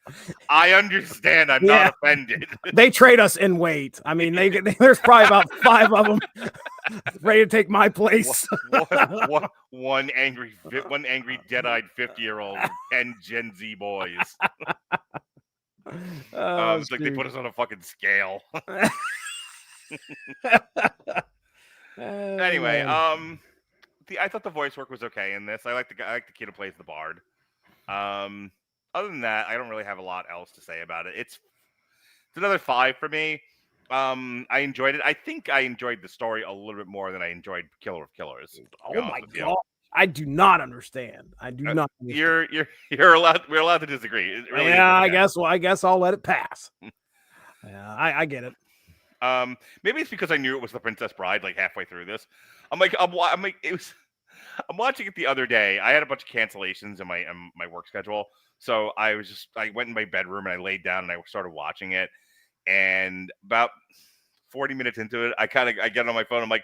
I understand. I'm not offended. They trade us in weight. I mean, there's probably about 5 of them ready to take my place. One angry dead-eyed 50-year-old, 10 Gen Z boys. It's like they put us on a fucking scale. Anyway, I thought the voice work was okay in this. I like the kid who plays the bard. Other than that, I don't really have a lot else to say about it. It's another 5 for me. I enjoyed it. I think I enjoyed the story a little bit more than I enjoyed Killer of Killers. Oh my god! I do not understand. I do not. Understand. You're allowed. We're allowed to disagree. It really I guess. Well, I guess I'll let it pass. Yeah, I get it. Maybe it's because I knew it was the Princess Bride like halfway through this. I'm watching it the other day. I had a bunch of cancellations in my work schedule, so I went in my bedroom and I laid down and I started watching it. And about 40 minutes into it, I get on my phone. I'm like,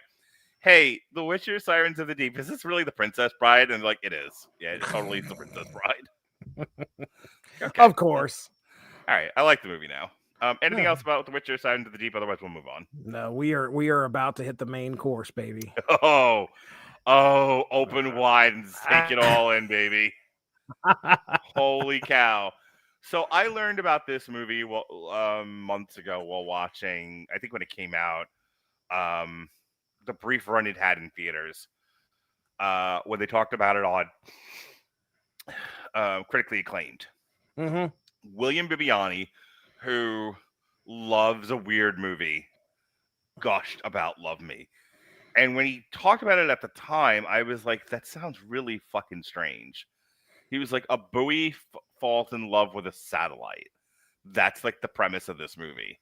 "Hey, The Witcher: Sirens of the Deep. Is this really the Princess Bride?" And like, it is. Yeah, it totally is the Princess Bride. Okay. Of course. All right, I like the movie now. Anything else about The Witcher: Sirens of the Deep? Otherwise, we'll move on. No, we are about to hit the main course, baby. Oh, open wide and take it all in, baby. Holy cow. So I learned about this movie months ago while watching, I think when it came out, the brief run it had in theaters, when they talked about it on critically acclaimed. Mm-hmm. William Bibiani, who loves a weird movie, gushed about Love Me. And when he talked about it at the time, I was like, that sounds really fucking strange. He was like, a buoy falls in love with a satellite. That's like the premise of this movie.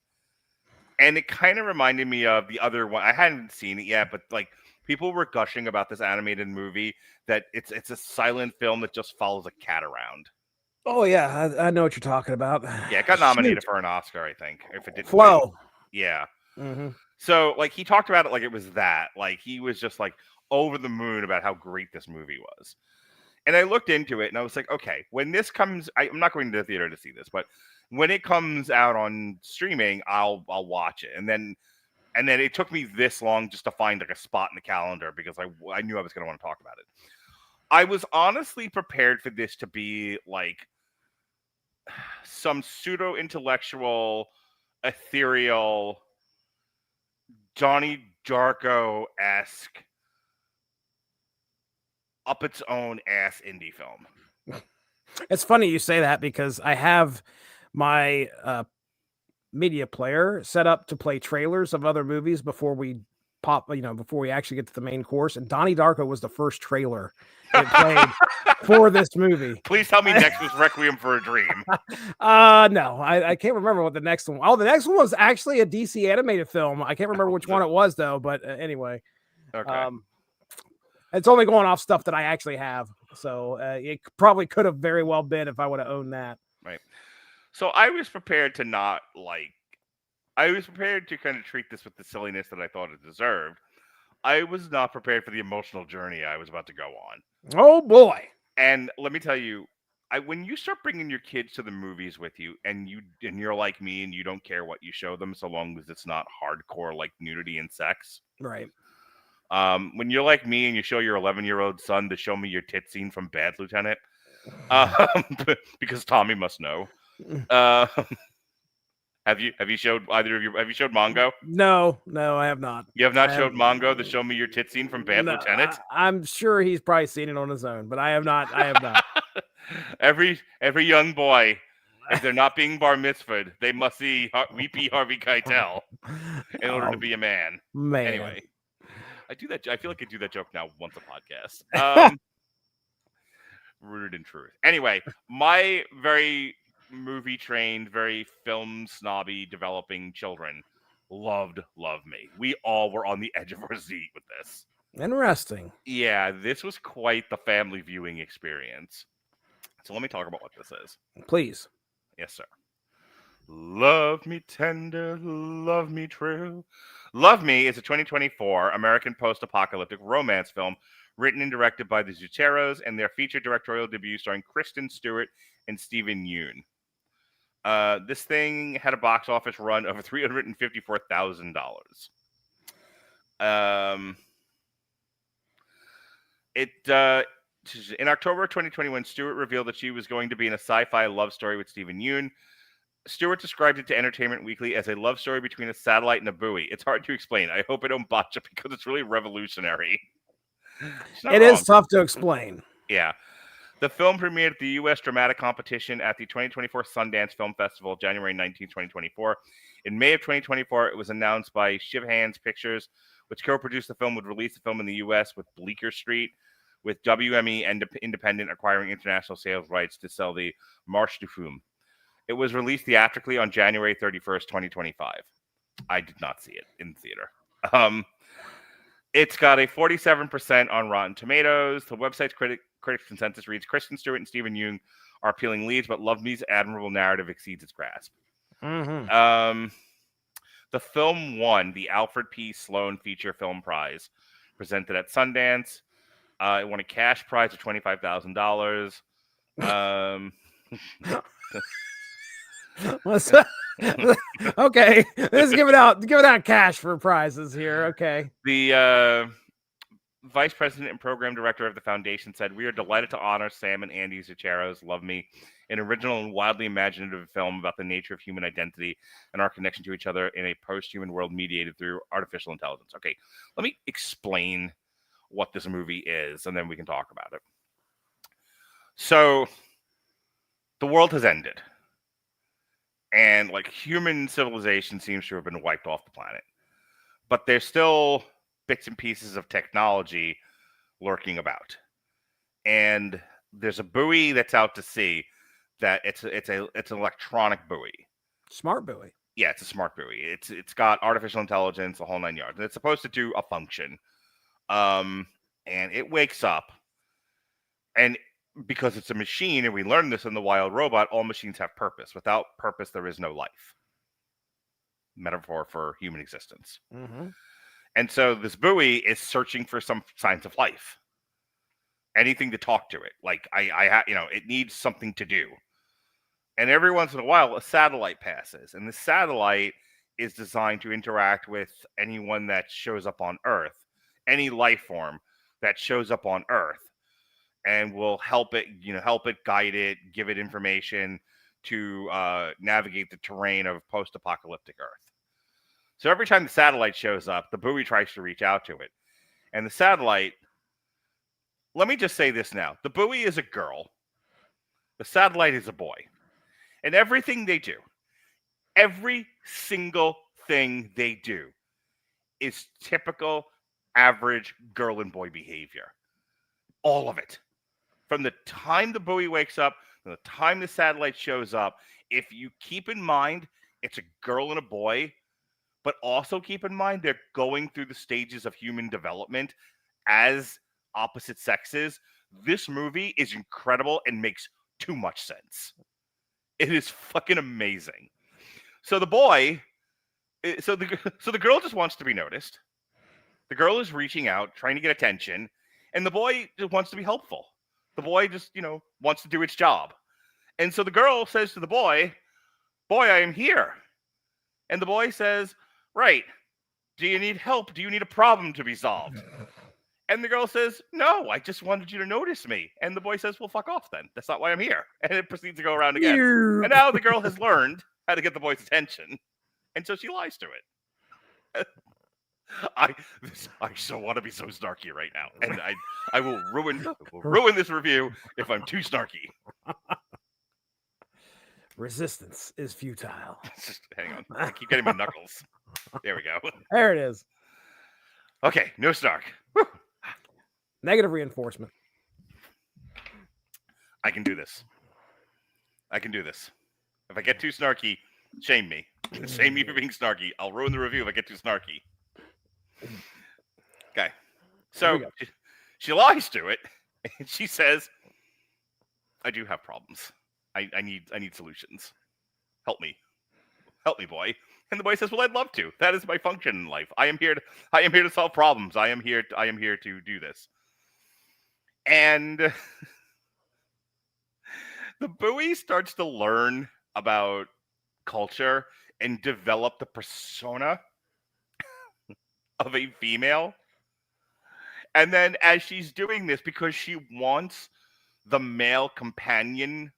And it kind of reminded me of the other one. I hadn't seen it yet, but like people were gushing about this animated movie that it's a silent film that just follows a cat around. Oh yeah, I know what you're talking about. Yeah, it got nominated for an Oscar, I think. If it didn't Flow. win. Yeah. Mm-hmm. So like he talked about it like it was that. Like he was just like over the moon about how great this movie was. And I looked into it and I was like, okay, when this comes, I'm not going to the theater to see this, but when it comes out on streaming, I'll watch it. And then it took me this long just to find like a spot in the calendar because I knew I was going to want to talk about it. I was honestly prepared for this to be like some pseudo-intellectual, ethereal, Donnie Darko-esque, up its own ass indie film. It's funny you say that because I have my media player set up to play trailers of other movies before we before we actually get to the main course. And Donnie Darko was the first trailer it played for this movie. Please tell me next was Requiem for a Dream. No, I can't remember what the next one. Oh, the next one was actually a DC animated film. I can't remember which one it was though. But anyway, okay. It's only going off stuff that I actually have. So it probably could have very well been if I would have owned that. Right. So I was prepared to I was prepared to kind of treat this with the silliness that I thought it deserved. I was not prepared for the emotional journey I was about to go on. Oh boy. And let me tell you, when you start bringing your kids to the movies with you and you're like me and you don't care what you show them so long as it's not hardcore like nudity and sex. Right. When you're like me and you show your 11-year-old son to show me your tit scene from Bad Lieutenant, because Tommy must know. Have you showed either of you? Have you showed Mongo? No, I have not. You have not showed Mongo to show me your tit scene from Bad Lieutenant? I'm sure he's probably seen it on his own, but I have not. Every young boy, if they're not being bar mitzvahed, they must see Weepy Harvey Keitel in order to be a man. Man. Anyway. I do that. I feel like I do that joke now once a podcast. Rooted in truth. Anyway, my very movie trained, very film snobby developing children loved Love Me. We all were on the edge of our seat with this. Interesting. Yeah, this was quite the family viewing experience. So let me talk about what this is. Please. Yes, sir. Love me tender, love me true. Love Me is a 2024 American post-apocalyptic romance film written and directed by the Zuccheros and their feature directorial debut starring Kristen Stewart and Stephen Yeun. This thing had a box office run of $354,000. In October 2021, Stewart revealed that she was going to be in a sci-fi love story with Stephen Yeun. Stewart described it to Entertainment Weekly as a love story between a satellite and a buoy. It's hard to explain. I hope I don't botch it because it's really revolutionary. It is tough to explain. Yeah. The film premiered at the U.S. Dramatic Competition at the 2024 Sundance Film Festival, January 19, 2024. In May of 2024, it was announced by Shivhands Pictures, which co-produced the film, would release the film in the U.S. with Bleecker Street, with WME and Independent acquiring international sales rights to sell the Marche du Fume. It was released theatrically on January 31st, 2025. I did not see it in the theater. It's got a 47% on Rotten Tomatoes. The website's critics consensus reads, Kristen Stewart and Stephen Yeun are appealing leads, but Love Me's admirable narrative exceeds its grasp. Mm-hmm. The film won the Alfred P. Sloan Feature Film Prize, presented at Sundance. It won a cash prize of $25,000. Okay, let's give it out cash for prizes here. Okay. The vice president and program director of the foundation said, "We are delighted to honor Sam and Andy Zucchero's Love Me, an original and wildly imaginative film about the nature of human identity and our connection to each other in a post-human world mediated through artificial intelligence." Okay, let me explain what this movie is, and then we can talk about it. So, the world has ended. And, like, human civilization seems to have been wiped off the planet. But there's still bits and pieces of technology lurking about. And there's a buoy that's out to sea that it's an electronic buoy. Smart buoy. Yeah, it's a smart buoy. It's got artificial intelligence, the whole 9 yards. And it's supposed to do a function. And it wakes up. And because it's a machine, and we learned this in The Wild Robot, all machines have purpose. Without purpose, there is no life. Metaphor for human existence. Mm-hmm. And so this buoy is searching for some signs of life. Anything to talk to it. Like, it needs something to do. And every once in a while, a satellite passes. And the satellite is designed to interact with anyone that shows up on Earth. Any life form that shows up on Earth. And will help it guide it, give it information to navigate the terrain of post-apocalyptic Earth. So every time the satellite shows up, the buoy tries to reach out to it. And the satellite, let me just say this now. The buoy is a girl. The satellite is a boy. And everything they do, every single thing they do is typical, average girl and boy behavior. All of it. From the time the buoy wakes up, from the time the satellite shows up, if you keep in mind it's a girl and a boy, but also keep in mind they're going through the stages of human development as opposite sexes, this movie is incredible and makes too much sense. It is fucking amazing. So the boy, so the girl just wants to be noticed. The girl is reaching out, trying to get attention, and the boy just wants to be helpful. The boy just, wants to do its job. And so the girl says to the boy, "Boy, I am here." And the boy says, "Right. Do you need help? Do you need a problem to be solved?" And the girl says, "No, I just wanted you to notice me." And the boy says, "Well, fuck off then. That's not why I'm here." And it proceeds to go around again. And now the girl has learned how to get the boy's attention. And so she lies to it. I so want to be so snarky right now, and I will ruin this review if I'm too snarky. Resistance is futile. Hang on, I keep getting my knuckles. There we go. There it is. Okay, no snark. Whew. Negative reinforcement. I can do this. If I get too snarky, shame me. Shame me for being snarky. I'll ruin the review if I get too snarky. Okay, so she lies to it, and she says, "I do have problems. I need solutions. Help me, boy." And the boy says, "Well, I'd love to. That is my function in life. I am here to solve problems. I am here to do this." And the buoy starts to learn about culture and develop the persona of a female. And then as she's doing this, because she wants the male companion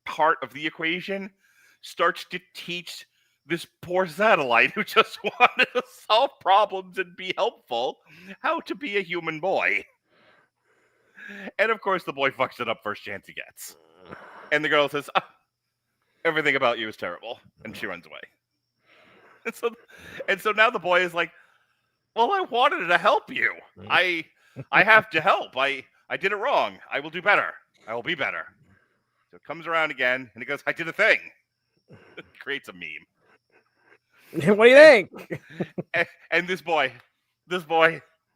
part of the equation, starts to teach this poor satellite who just wanted to solve problems and be helpful how to be a human boy. And of course, the boy fucks it up first chance he gets. And the girl says, "Everything about you is terrible," and she runs away. And so now the boy is like, "Well, I wanted to help you. I have to help. I did it wrong. I will do better. I will be better." So it comes around again, and he goes, "I did a thing." It creates a meme. What do you think? And this boy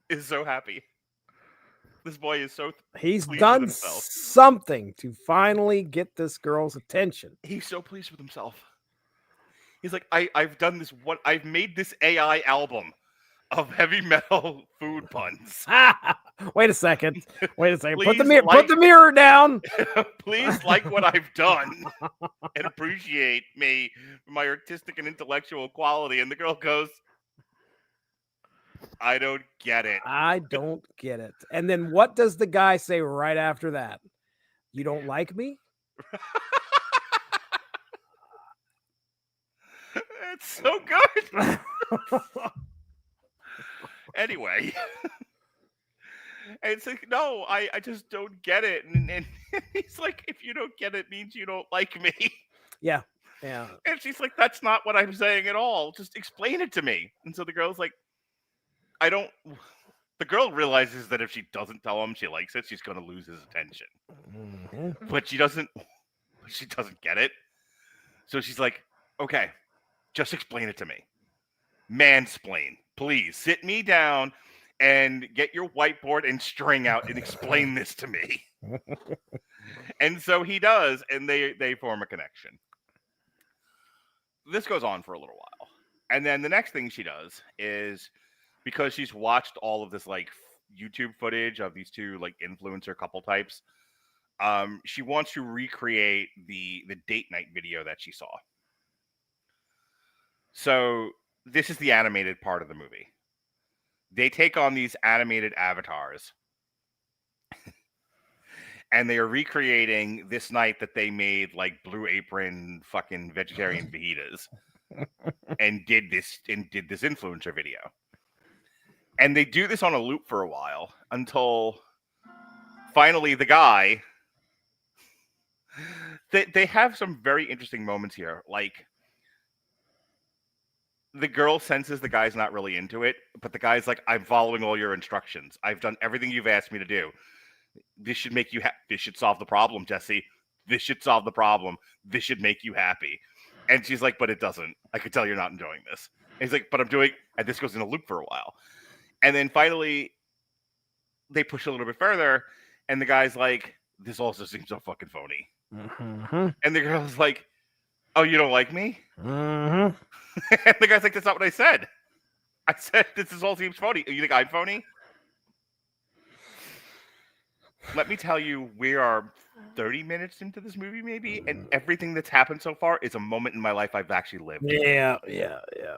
is so happy. This boy is so He's pleased done with himself. something to finally get this girl's attention. He's so pleased with himself. He's like, I've done this. I've made this AI album of heavy metal food puns. Wait a second. Put Please the mirror down. Please like what I've done and appreciate me, my artistic and intellectual quality. And the girl goes, "I don't get it." I don't get it. And then what does the guy say right after that? "You don't like me?" It's so good. Anyway. And it's like, "No, I just don't get it." And he's like, "If you don't get it, means you don't like me." Yeah. And she's like, "That's not what I'm saying at all. Just explain it to me." And so the girl's like, the girl realizes that if she doesn't tell him she likes it, she's going to lose his attention. Mm-hmm. But she doesn't get it. So she's like, "Okay, just explain it to me. Mansplain. Please sit me down and get your whiteboard and string out and explain this to me." And so he does, and they form a connection. This goes on for a little while. And then the next thing she does is, because she's watched all of this like YouTube footage of these two like influencer couple types, she wants to recreate the date night video that she saw. So this is the animated part of the movie. They take on these animated avatars and they are recreating this night that they made like Blue Apron fucking vegetarian fajitas and did this influencer video. And they do this on a loop for a while until finally the guy, they have some very interesting moments here. Like, the girl senses the guy's not really into it, but the guy's like, "I'm following all your instructions. I've done everything you've asked me to do. This should make you this should solve the problem, Jesse. This should solve the problem. This should make you happy." And she's like, "But it doesn't. I could tell you're not enjoying this." And he's like, "But I'm doing," and this goes in a loop for a while. And then finally, they push a little bit further, and the guy's like, "This also seems so fucking phony." Mm-hmm. And the girl's like, "Oh, you don't like me?" Mm-hmm. And the guy's like, "That's not what I said. I said this all seems phony. You think I'm phony?" Let me tell you, we are 30 minutes into this movie, maybe, and everything that's happened so far is a moment in my life I've actually lived. Yeah.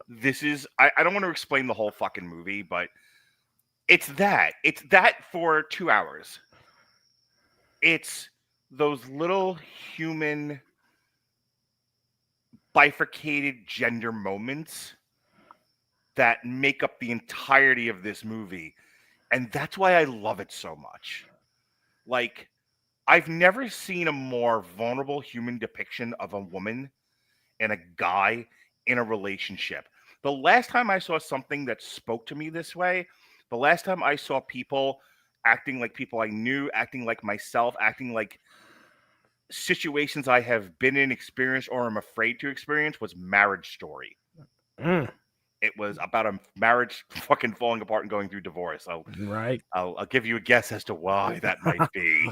This is, I don't want to explain the whole fucking movie, but it's that for 2 hours. It's those little human bifurcated gender moments that make up the entirety of this movie. And that's why I love it so much. Like, I've never seen a more vulnerable human depiction of a woman and a guy in a relationship. The last time I saw something that spoke to me this way, the last time I saw people acting like people I knew, acting like myself, acting like situations I have been in, experienced, or am afraid to experience, was Marriage Story. It was about a marriage fucking falling apart and going through divorce. I'll give you a guess as to why that might be.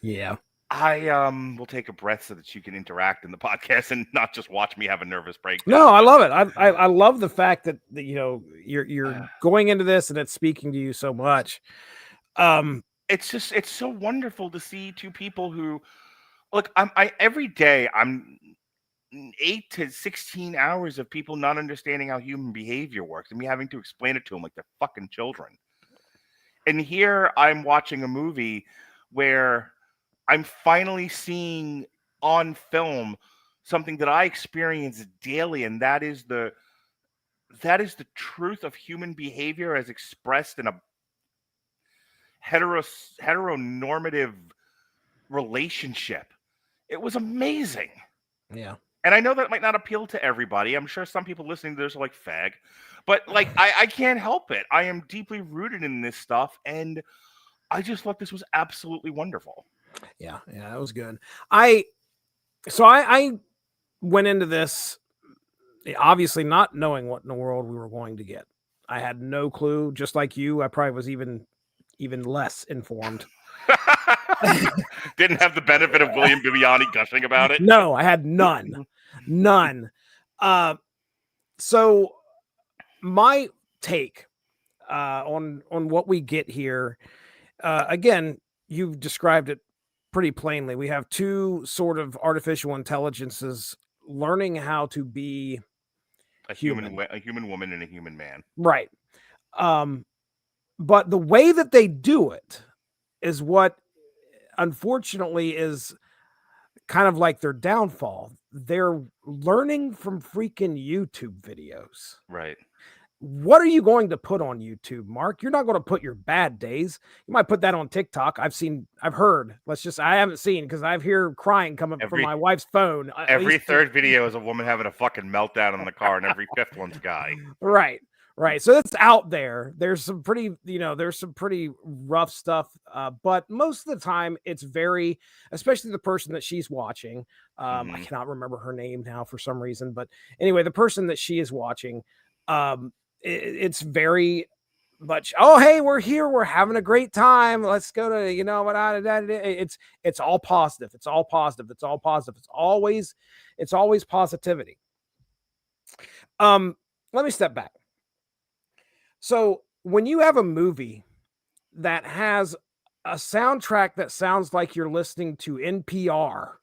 Yeah. I will take a breath so that you can interact in the podcast and not just watch me have a nervous breakdown. No, I love it. I love the fact that you're going into this and it's speaking to you so much. It's so wonderful to see two people who look. Every day I'm 8 to 16 hours of people not understanding how human behavior works and me having to explain it to them like they're fucking children. And here I'm watching a movie where I'm finally seeing on film something that I experience daily, and that is the truth of human behavior as expressed in a heteronormative relationship. It was amazing. Yeah. And I know that might not appeal to everybody. I'm sure some people listening to this are like, fag. But like I can't help it. I am deeply rooted in this stuff, and I just thought this was absolutely wonderful. Yeah, that was good. I went into this obviously not knowing what in the world we were going to get. I had no clue. Just like you, I probably was even less informed. Didn't have the benefit of William Bibiani gushing about it. No, I had none. So my take on what we get here, again, you've described it pretty plainly. We have two sort of artificial intelligences learning how to be a human woman and a human man. Right. But the way that they do it is what unfortunately is kind of like their downfall. They're learning from freaking YouTube videos. Right. What are you going to put on YouTube, Mark? You're not going to put your bad days. You might put that on TikTok. I've heard. I haven't seen because I hear crying coming from my wife's phone. Every third video is a woman having a fucking meltdown in the car, and every fifth one's a guy. Right. So it's out there. There's some pretty rough stuff. But most of the time it's very, especially the person that she's watching. I cannot remember her name now for some reason, but anyway, the person that she is watching, it's very much, oh, hey, we're here, we're having a great time, let's go to it's all positive. It's always positivity. Let me step back. So when you have a movie that has a soundtrack that sounds like you're listening to NPR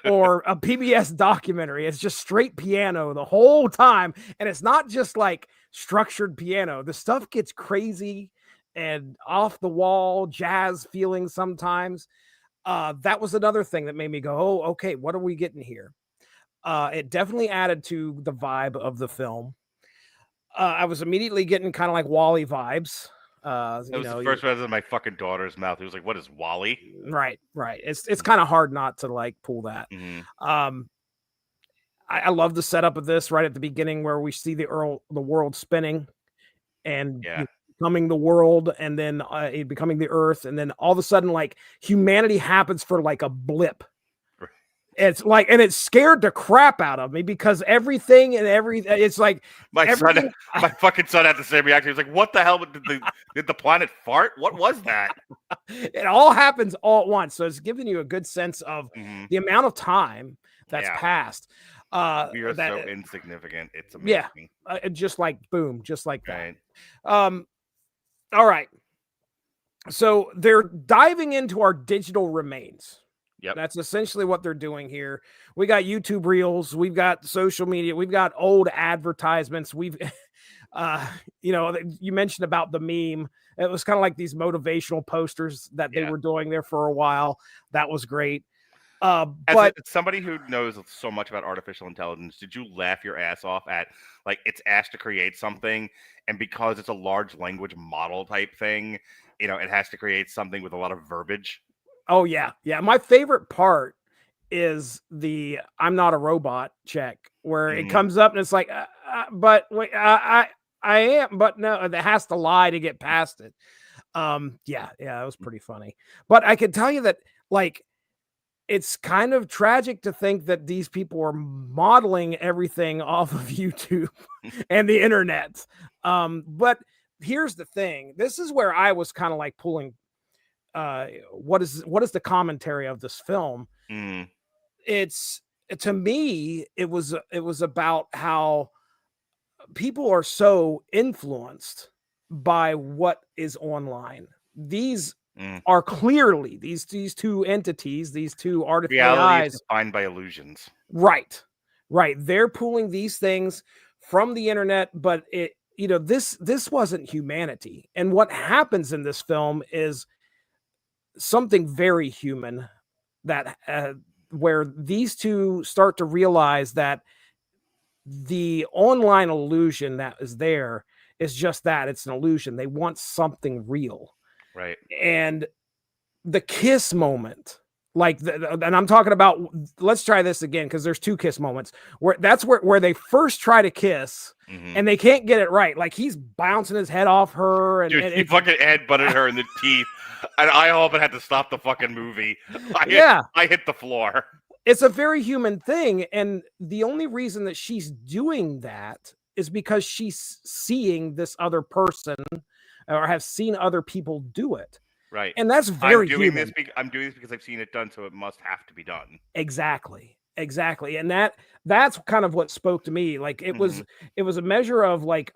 or a PBS documentary, it's just straight piano the whole time. And it's not just like structured piano. The stuff gets crazy and off the wall jazz feeling sometimes. That was another thing that made me go, oh, okay, what are we getting here? It definitely added to the vibe of the film. I was immediately getting kind of like Wall-E vibes. That was the first words in my fucking daughter's mouth. He was like, "What is Wall-E?" Right. It's kind of hard not to like pull that. Mm-hmm. I love the setup of this right at the beginning where we see the world spinning and becoming the world, and then it becoming the Earth, and then all of a sudden, like humanity happens for like a blip. It's like, and it's scared the crap out of me because everything it's like my fucking son had the same reaction. He was like, "What the hell did the planet fart? What was that?" It all happens all at once, so it's giving you a good sense of the amount of time that's passed. We are so insignificant. It's amazing. Yeah, just like boom, just like that. Right. All right. So they're diving into our digital remains. Yep. That's essentially what they're doing here. We got YouTube Reels, we've got social media, we've got old advertisements. We've, you mentioned about the meme. It was kind of like these motivational posters that they were doing there for a while. That was great. But as somebody who knows so much about artificial intelligence, did you laugh your ass off at like it's asked to create something, and because it's a large language model type thing, it has to create something with a lot of verbiage? Oh, yeah. My favorite part is the "I'm not a robot" check, where it comes up and it's like, but wait, I am, but no, it has to lie to get past it. It was pretty funny. But I can tell you that, like, it's kind of tragic to think that these people are modeling everything off of YouTube and the internet. But here's the thing. This is where I was kind of like pulling what is the commentary of this film? Mm, It's to me, it was about how people are so influenced by what is online. These mm. are clearly these two entities, these two artificial Reality is AIs. defined by illusions. Right. They're pulling these things from the internet, but this wasn't humanity. And what happens in this film is something very human, that where these two start to realize that the online illusion that is there is just that, it's an illusion. They want something real. Right. And the kiss moment, like and I'm talking about, let's try this again, because there's two kiss moments where they first try to kiss, and they can't get it right. Like, he's bouncing his head off her, and, Dude, and he fucking headbutted her in the teeth, and I almost had to stop the fucking movie. I hit the floor. It's a very human thing, and the only reason that she's doing that is because she's seeing this other person, or have seen other people do it. Right. And that's very human. I'm doing this because I've seen it done, so it must have to be done. Exactly. And that's kind of what spoke to me. Like, it was a measure of like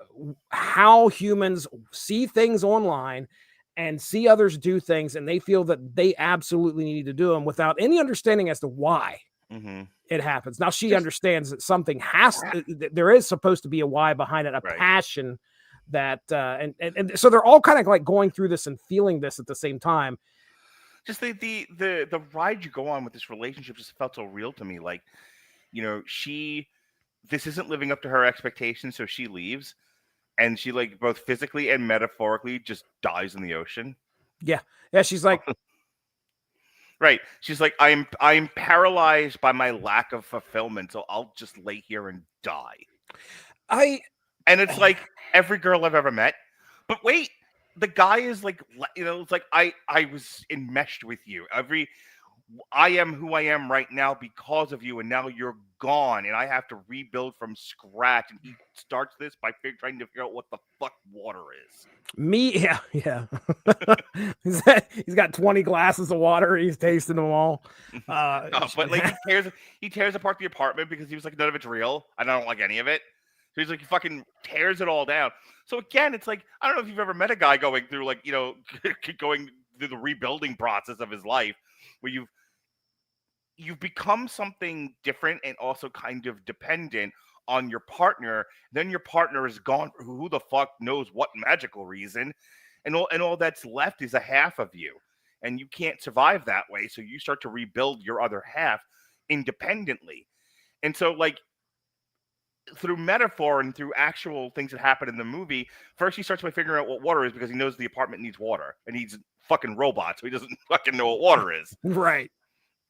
how humans see things online and see others do things, and they feel that they absolutely need to do them without any understanding as to why it happens. Now, she understands that something there is supposed to be a why behind it, a passion that, and so they're all kind of like going through this and feeling this at the same time. Just the ride you go on with this relationship just felt so real to me. Like, this isn't living up to her expectations, so she leaves. And she, like, both physically and metaphorically just dies in the ocean. Yeah. She's like, right. She's like, I'm paralyzed by my lack of fulfillment, so I'll just lay here and die. And it's like every girl I've ever met. But wait, the guy is like, it's like I was enmeshed with you. I am who I am right now because of you, and now you're gone, and I have to rebuild from scratch. And he starts this by trying to figure out what the fuck water is. Yeah. He's got 20 glasses of water. He's tasting them all. But like, he tears apart the apartment because he was like, none of it's real. I don't like any of it. So he's like, he fucking tears it all down. So again, it's like, I don't know if you've ever met a guy going through like, going through the rebuilding process of his life, where you've become something different and also kind of dependent on your partner. Then your partner is gone for who the fuck knows what magical reason, and all that's left is a half of you, and you can't survive that way. So you start to rebuild your other half independently. And so, like, through metaphor and through actual things that happen in the movie, first he starts by figuring out what water is because he knows the apartment needs water, and he's fucking robot, so he doesn't fucking know what water is. Right.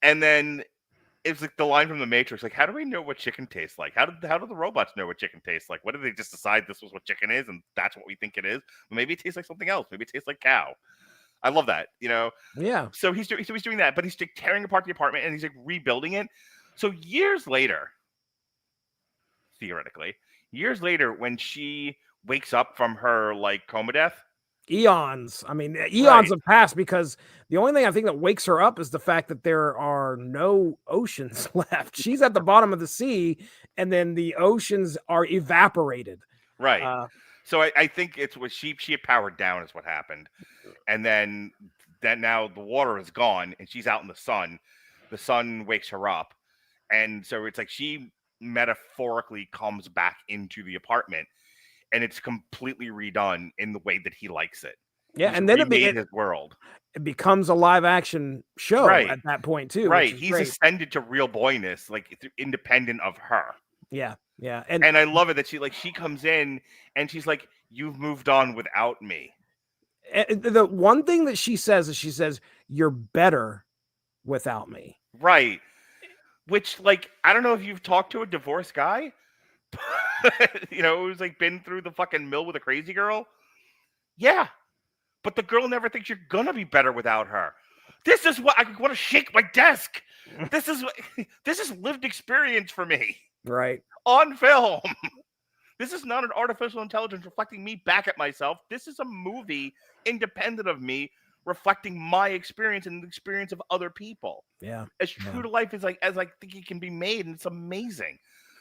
And then it's like the line from The Matrix, like, how do we know what chicken tastes like? How do the robots know what chicken tastes like? What did they just decide this was what chicken is, and that's what we think it is? Well, maybe it tastes like something else. Maybe it tastes like cow. I love that, Yeah. So he's doing that, but he's like tearing apart the apartment and he's like rebuilding it. So years later, theoretically, when she wakes up from her like coma death, eons have passed, because the only thing I think that wakes her up is the fact that there are no oceans left. She's at the bottom of the sea, and then the oceans are evaporated. Right. So I think it's what she had powered down is what happened. And then now the water is gone and she's out in the sun. The sun wakes her up. And so it's like she metaphorically comes back into the apartment, and it's completely redone in the way that he likes it. Yeah, He's and then his world. It becomes a live action show at that point too. Right, he's ascended to real boyness, like independent of her. Yeah, and I love it that she comes in and she's like, "You've moved on without me." And the one thing that she says is, "You're better without me." Right. Which, like, I don't know if you've talked to a divorced guy, who's like been through the fucking mill with a crazy girl. Yeah, but the girl never thinks you're gonna be better without her. This is what I want to shake my desk. This is lived experience for me. Right. On film. This is not an artificial intelligence reflecting me back at myself. This is a movie independent of me, reflecting my experience and the experience of other people. Yeah. As true to life as I think it can be made, and it's amazing.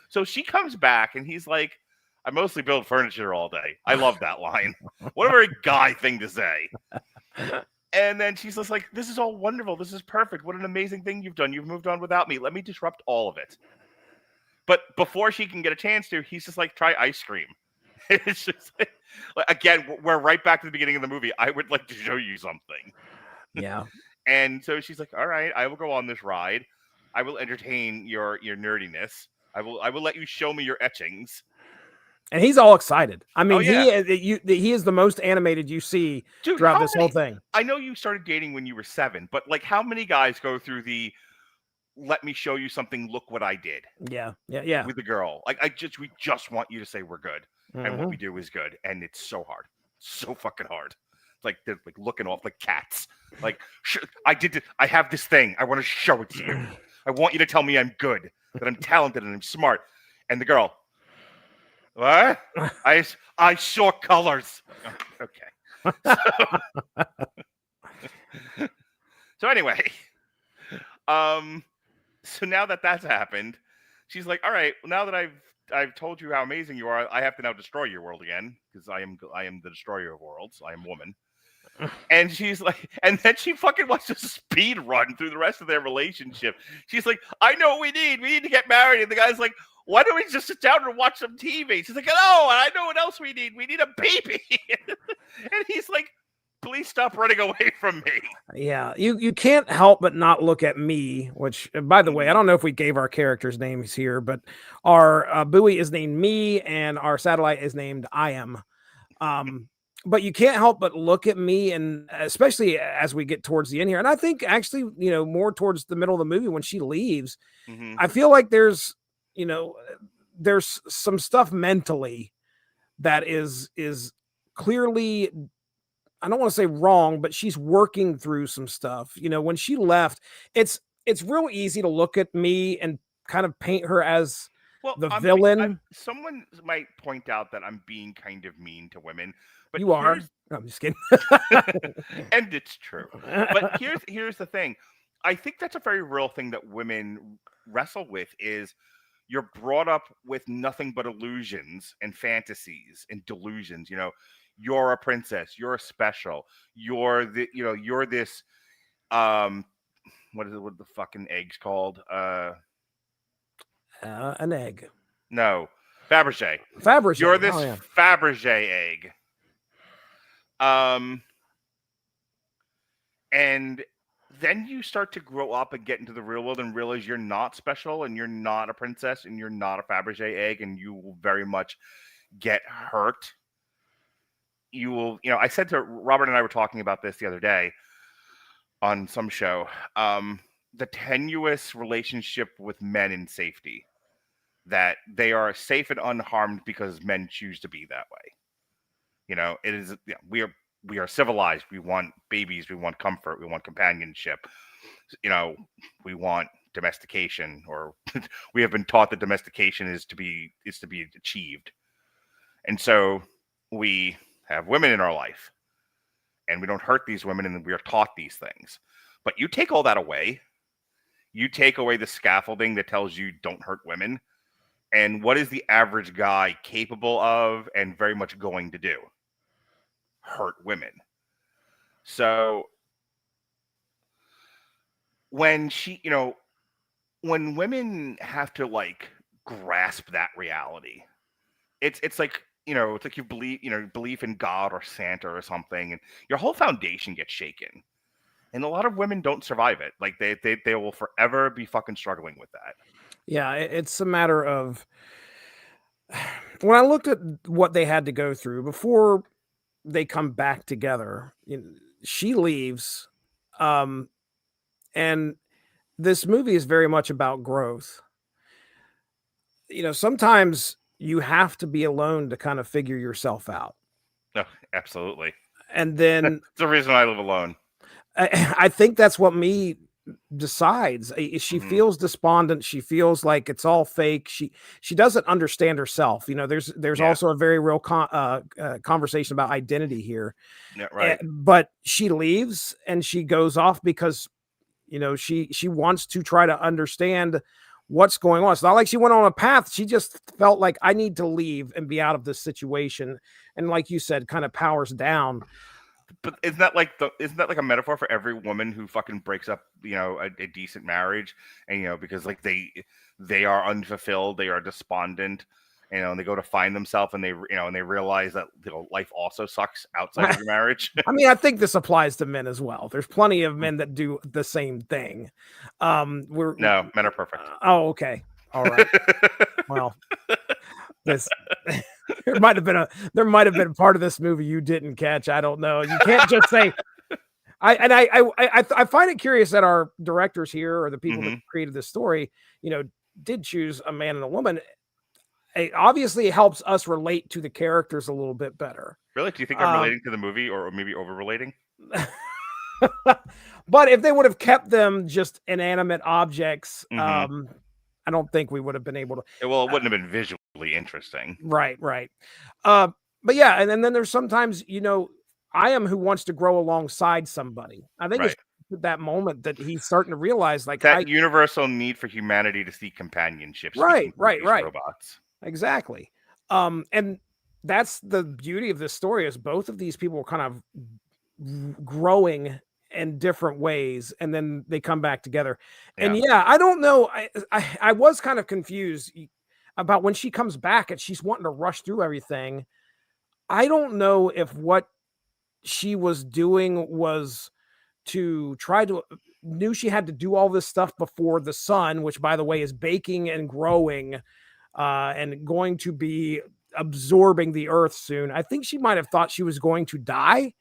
So she comes back and he's like, I mostly build furniture all day. I love that line. What a very guy thing to say. And then she's just like, this is all wonderful. This is perfect. What an amazing thing you've done. You've moved on without me. Let me disrupt all of it. But before she can get a chance to, he's just like, try ice cream. It's just like, again, we're right back to the beginning of the movie. I would like to show you something. Yeah. And so she's like, all right, I will go on this ride. I will entertain your nerdiness. I will let you show me your etchings. And he's all excited. I mean, yeah. he is the most animated you see throughout this whole thing. I know you started dating when you were 7, but like, how many guys go through the "let me show you something, look what I did"? Yeah. With the girl, like, we just want you to say we're good, and what we do is good, and it's so hard, so fucking hard. Like, they're like looking off like cats. Like, I did it. I have this thing. I want to show it to you. I want you to tell me I'm good, that I'm talented, and I'm smart. And the girl, what? I saw colors. Okay. So anyway, so now that that's happened, she's like, all right, well, now that I've told you how amazing you are, I have to now destroy your world again, because I am the destroyer of worlds. I am woman. And she's like, and then she fucking wants to speed run through the rest of their relationship. She's like, I know what we need. We need to get married. And the guy's like, why don't we just sit down and watch some TV? She's like, no, I know what else we need. We need a baby. And he's like, please stop running away from me. Yeah, you can't help but not look at me, which, by the way, I don't know if we gave our characters' names here, but our buoy is named Me, and our satellite is named I Am. But you can't help but look at me, and especially as we get towards the end here, and I think actually, more towards the middle of the movie when she leaves, I feel like there's some stuff mentally that is clearly, I don't want to say wrong, but she's working through some stuff. When she left, it's real easy to look at Me and kind of paint her as the villain. Someone might point out that I'm being kind of mean to women, but you are. No, I'm just kidding. And it's true. But here's the thing. I think that's a very real thing that women wrestle with, is you're brought up with nothing but illusions and fantasies and delusions. You're a princess. You're special. You're this. What is it? What the fucking egg's called? An egg. No, Fabergé. Fabergé. You're this Fabergé egg. And then you start to grow up and get into the real world and realize you're not special, and you're not a princess, and you're not a Fabergé egg, and you will very much get hurt. You will, I said to Robert, and I were talking about this the other day on some show, the tenuous relationship with men in safety, that they are safe and unharmed because men choose to be that way. It is, we are civilized. We want babies. We want comfort. We want companionship. We want domestication, or we have been taught that domestication is to be achieved. And so we have women in our life, and we don't hurt these women, and we are taught these things. But you take all that away. You take away the scaffolding that tells you don't hurt women. And what is the average guy capable of and very much going to do? Hurt women. So when when women have to like grasp that reality, it's like, it's like you belief in God or Santa or something, and your whole foundation gets shaken. And a lot of women don't survive it. Like they will forever be fucking struggling with that. Yeah, it's a matter of, when I looked at what they had to go through before they come back together, she leaves, and this movie is very much about growth. Sometimes you have to be alone to kind of figure yourself out. Oh, absolutely. And then it's the reason I live alone. I think that's what Me decides. She Mhm. feels despondent. She feels like it's all fake. She doesn't understand herself. There's Yeah. also a very real conversation about identity here. Yeah, right. But she leaves and she goes off because she wants to try to understand what's going on. It's not like she went on a path. She just felt like, I need to leave and be out of this situation. And like you said, kind of powers down. But isn't that like a metaphor for every woman who fucking breaks up, a decent marriage, and because like they are unfulfilled, they are despondent, and they go to find themselves, and they realize that life also sucks outside of your marriage. I mean, I think this applies to men as well. There's plenty of men that do the same thing. No, men are perfect. Oh, okay, all right. Well, this there might have been part of this movie you didn't catch. I don't know. You can't just say. I find it curious that our directors here, or the people that created this story, did choose a man and a woman. Obviously, it helps us relate to the characters a little bit better. Really? Do you think I'm relating to the movie, or maybe over relating? But if they would have kept them just inanimate objects, I don't think we would have been able to. Well, it wouldn't have been visually interesting. Right. But yeah, and then there's sometimes, I am who wants to grow alongside somebody. I think it's that moment that he's starting to realize, like, that universal need for humanity to seek companionship. Right. Robots. Exactly. And that's the beauty of this story, is both of these people are kind of growing in different ways, and then they come back together. And I don't know. I was kind of confused about when she comes back and she's wanting to rush through everything. I don't know if what she was doing was to try to knew she had to do all this stuff before the sun, which by the way is baking and growing and going to be absorbing the earth soon. I think she might have thought she was going to die.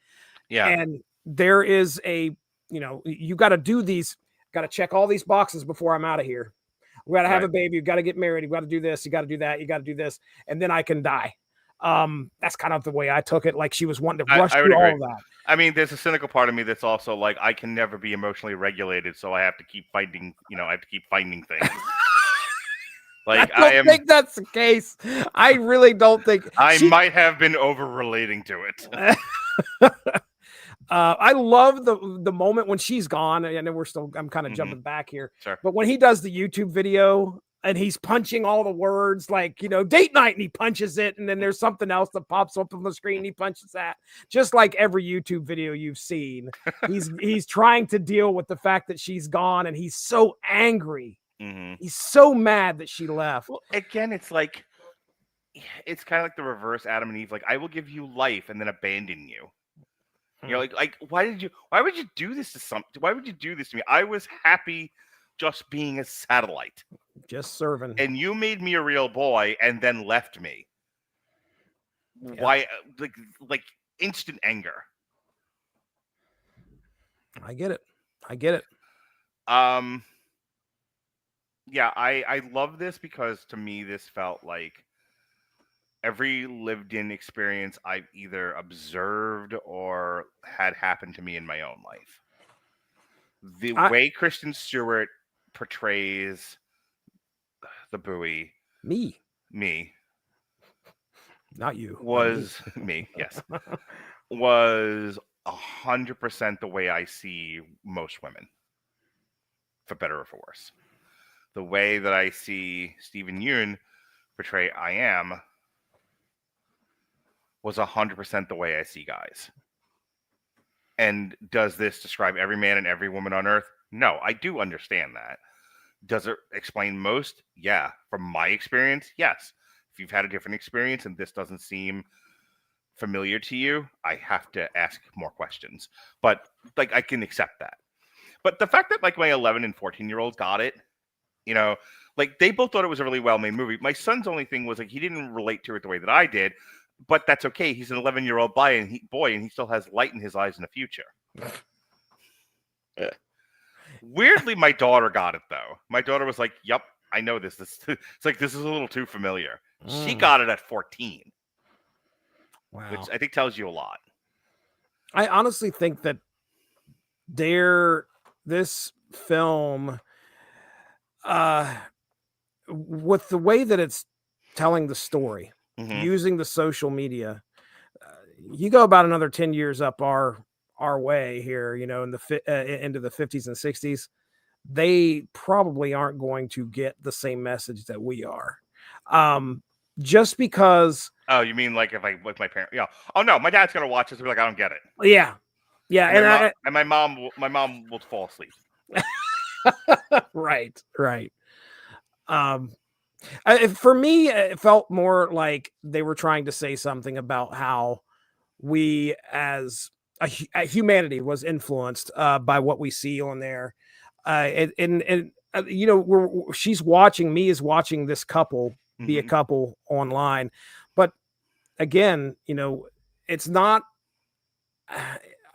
Yeah. And there is you got to do these, got to check all these boxes before I'm out of here. We got to have a baby. You got to get married. You got to do this. You got to do that. You got to do this. And then I can die. That's kind of the way I took it. Like she was wanting to rush through all of that. I mean, there's a cynical part of me that's also like, I can never be emotionally regulated, so I have to keep finding, I have to keep finding things. Like I don't think that's the case. I really don't think. I might have been over relating to it. I love the moment when she's gone. I know I'm kind of jumping back here, but when he does the YouTube video and he's punching all the words, like, date night, and he punches it, and then there's something else that pops up on the screen, and he punches that. Just like every YouTube video you've seen, he's trying to deal with the fact that she's gone, and he's so angry. He's so mad that she left. Well, again, it's kind of like the reverse Adam and Eve. Like, I will give you life and then abandon you. Like why would you do this to why would you do this to me? I was happy just being a satellite, just serving, and you made me a real boy and then left me. Yeah. Why? Like instant anger. I get it. Yeah, I love this because to me this felt like every lived-in experience I've either observed or had happen to me in my own life. The way Kristen Stewart portrays the buoy, me, not you, was me. Yes, was 100% the way I see most women, for better or for worse. The way that I see Stephen Yeun portray I Am was 100% the way I see guys. And does this describe every man and every woman on earth? No, I do understand that. Does it explain most? Yeah. From my experience, yes. If you've had a different experience and this doesn't seem familiar to you, I have to ask more questions. But like, I can accept that. But the fact that like my 11 and 14-year-olds got it, like they both thought it was a really well-made movie. My son's only thing was like he didn't relate to it the way that I did, but that's okay. He's an 11-year-old boy, and he still has light in his eyes in the future. Weirdly, my daughter got it though. My daughter was like, "Yep, I know this. It's like this is a little too familiar." She got it at 14, which I think tells you a lot. I honestly think that this film, with the way that it's telling the story, using the social media, you go about another 10 years up our way here, in the into the 50s and 60s, they probably aren't going to get the same message that we are. Just because. Oh, you mean like if I with my parents? Yeah. Oh no, my dad's gonna watch this and be like, I don't get it. Yeah. And my mom will fall asleep. Right. For me, it felt more like they were trying to say something about how we as humanity was influenced by what we see on there. She's watching, me is watching this couple be a couple online. But again, it's not,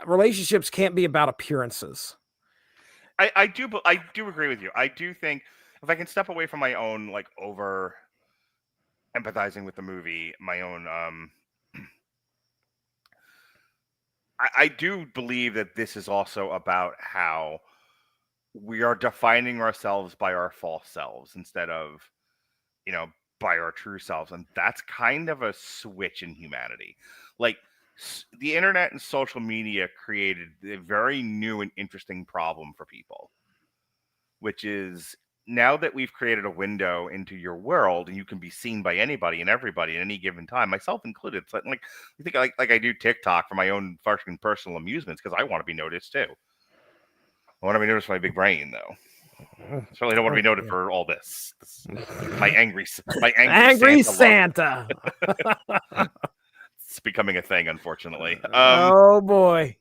relationships can't be about appearances. I do agree with you. I do think if I can step away from my own like over empathizing with the movie, my own I do believe that this is also about how we are defining ourselves by our false selves instead of, by our true selves. And that's kind of a switch in humanity. Like the internet and social media created a very new and interesting problem for people, which is now that we've created a window into your world and you can be seen by anybody and everybody at any given time, myself included. It's like you think like I do TikTok for my own fucking personal amusements because I want to be noticed too. I want to be noticed for my big brain, though. I certainly don't want to be noted for all this. My angry Santa. It's becoming a thing, unfortunately. Oh boy.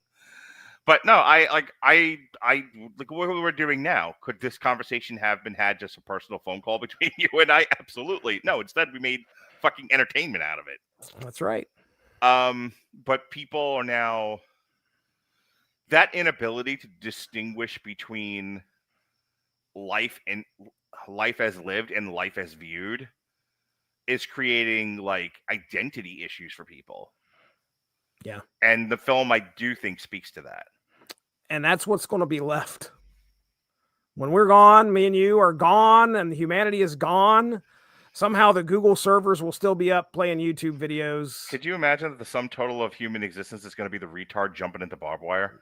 But no, I like what we're doing now. Could this conversation have been had just a personal phone call between you and I? Absolutely. No, instead we made fucking entertainment out of it. That's right. But people are now, that inability to distinguish between life as lived and life as viewed is creating like identity issues for people. Yeah. And the film, I do think, speaks to that. And that's what's going to be left. When we're gone, me and you are gone, and humanity is gone. Somehow the Google servers will still be up playing YouTube videos. Could you imagine that the sum total of human existence is going to be the retard jumping into barbed wire?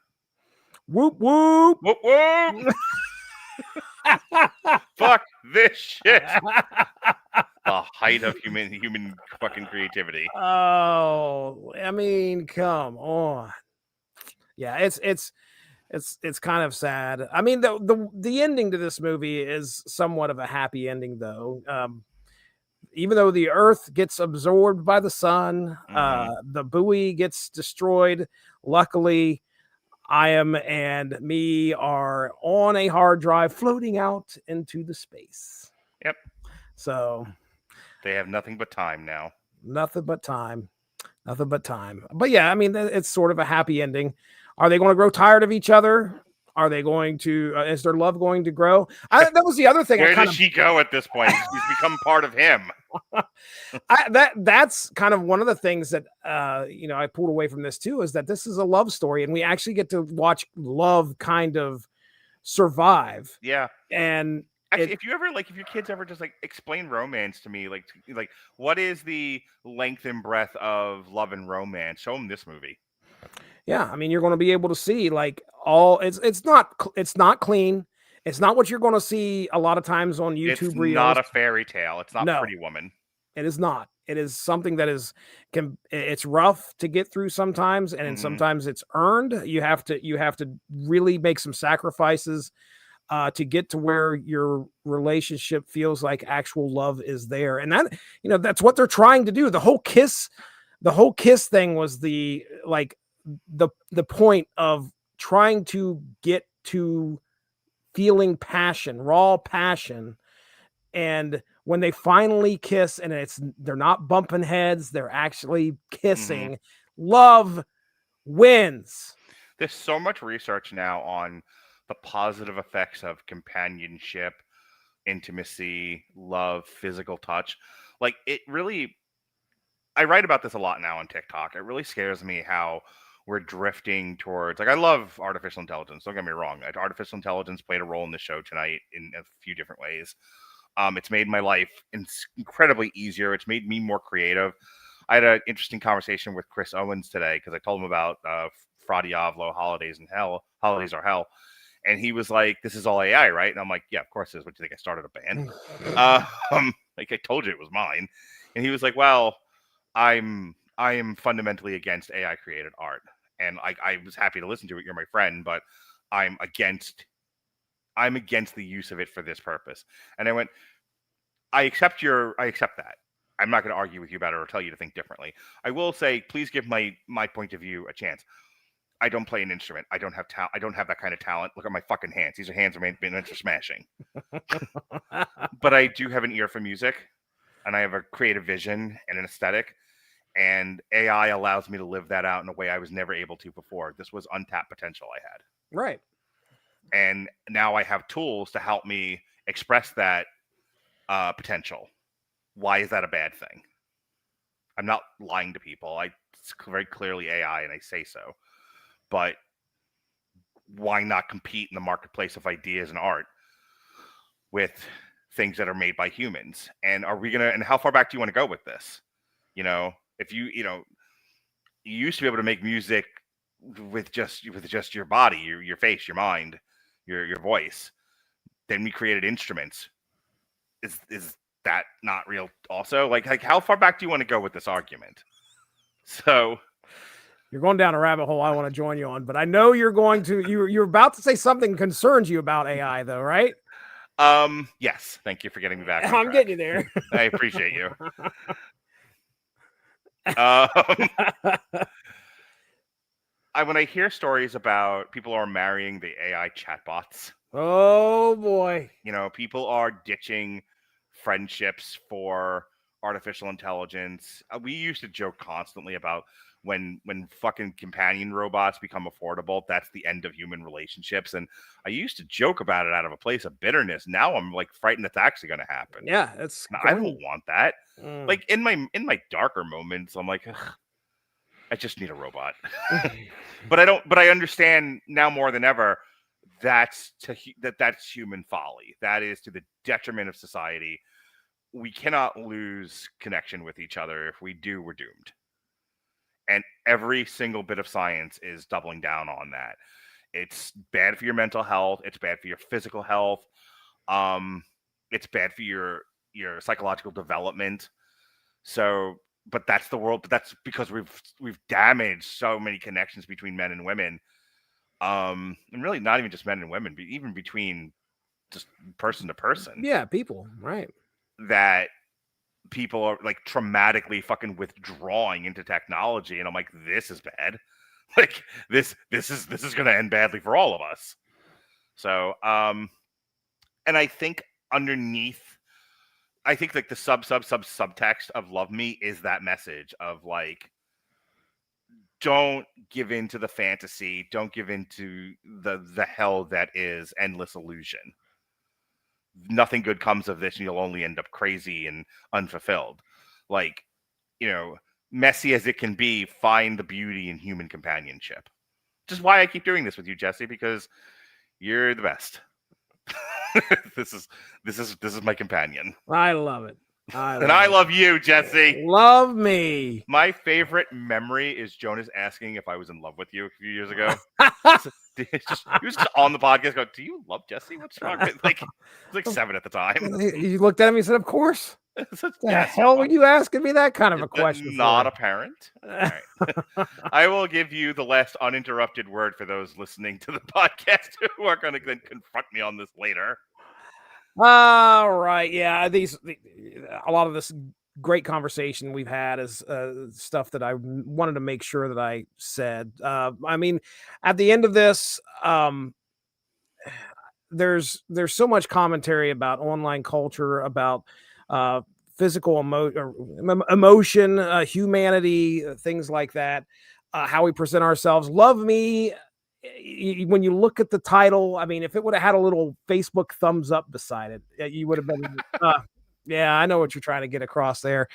Whoop, whoop. Whoop, whoop. Fuck this shit. The height of human fucking creativity. Oh, I mean, come on. Yeah, it's kind of sad. I mean, the ending to this movie is somewhat of a happy ending, though. Even though the Earth gets absorbed by the sun, the buoy gets destroyed. Luckily, I am and me are on a hard drive floating out into the space. Yep. So they have nothing but time now. Nothing but time. But yeah, I mean, it's sort of a happy ending. Are they going to grow tired of each other? Are they going to, is their love going to grow? That was the other thing. Where does she go at this point? She's become part of him. That's kind of one of the things that, I pulled away from this too, is that this is a love story and we actually get to watch love kind of survive. Yeah. And actually, if your kids ever just like explain romance to me, like what is the length and breadth of love and romance? Show them this movie. Yeah, I mean, you're going to be able to see like it's not clean. It's not what you're going to see a lot of times on YouTube. It's not a fairy tale. It's not Pretty Woman. It is not. It is something that it's rough to get through sometimes, and sometimes it's earned. You have to really make some sacrifices to get to where your relationship feels like actual love is there. And that, that's what they're trying to do. The whole kiss thing was the point of trying to get to feeling passion, raw passion. And when they finally kiss and they're not bumping heads, they're actually kissing, love wins. There's so much research now on the positive effects of companionship, intimacy, love, physical touch. Like it really, I write about this a lot now on TikTok. It really scares me how we're drifting towards, like, I love artificial intelligence. Don't get me wrong. Artificial intelligence played a role in the show tonight in a few different ways. It's made my life incredibly easier. It's made me more creative. I had an interesting conversation with Chris Owens today because I told him about Fra Diavolo, Holidays Are Hell. And he was like, this is all AI, right? And I'm like, yeah, of course it is. What do you think? I started a band? Like I told you it was mine. And he was like, well, I am fundamentally against AI created art. And I was happy to listen to it. You're my friend, but I'm against the use of it for this purpose. And I went, I accept that. I'm not going to argue with you about it or tell you to think differently. I will say, please give my point of view a chance. I don't play an instrument. I don't have I don't have that kind of talent. Look at my fucking hands. These are hands meant for smashing. But I do have an ear for music, and I have a creative vision and an aesthetic. And AI allows me to live that out in a way I was never able to before. This was untapped potential I had. Right. And now I have tools to help me express that potential. Why is that a bad thing? I'm not lying to people. It's very clearly AI, and I say so. But why not compete in the marketplace of ideas and art with things that are made by humans? And and how far back do you want to go with this? If you used to be able to make music with just your body, your face, your mind, your voice. Then we created instruments. Is that not real also? Like how far back do you want to go with this argument? So you're going down a rabbit hole I want to join you on, but I know you're going to you're about to say something concerns you about AI though, right? Yes. Thank you for getting me back. I'm getting you there. I appreciate you. When I hear stories about people are marrying the AI chatbots. Oh boy. People are ditching friendships for artificial intelligence. We used to joke constantly about when fucking companion robots become affordable, that's the end of human relationships. And I used to joke about it out of a place of bitterness. Now I'm like frightened that's actually going to happen. Yeah, I don't want that. Like in my darker moments, I'm like, ugh, I just need a robot. But I understand now more than ever that's human folly. That is to the detriment of society. We cannot lose connection with each other. If we do, we're doomed. And every single bit of science is doubling down on that. It's bad for your mental health. It's bad for your physical health. It's bad for your psychological development. So, but that's the world. But that's because we've damaged so many connections between men and women. And really not even just men and women, but even between just person to person. Yeah, people, right. That people are like traumatically fucking withdrawing into technology. And I'm like, this is bad. Like this is going to end badly for all of us. So, and I think underneath, like the subtext of Love Me is that message of like, don't give in to the fantasy. Don't give in to the hell that is endless illusion. Nothing good comes of this, and you'll only end up crazy and unfulfilled. Like, messy as it can be, find the beauty in human companionship. Which is why I keep doing this with you, Jesse, because you're the best. This is my companion. I love it. I love you, Jesse. Love me. My favorite memory is Jonas asking if I was in love with you a few years ago. He was just on the podcast going, do you love Jesse? What's wrong? Like, it was like 7 at the time. You looked at him and said, of course. The hell were you asking me that kind of a question? Not apparent. All right. I will give you the last uninterrupted word for those listening to the podcast who are going to then confront me on this later. All right. Yeah. A lot of this great conversation we've had is stuff that I wanted to make sure that I said. I mean, at the end of this, there's so much commentary about online culture, about physical emotion, humanity, things like that, how we present ourselves. Love Me. When you look at the title, I mean, if it would have had a little Facebook thumbs up beside it, you would have been, yeah, I know what you're trying to get across there.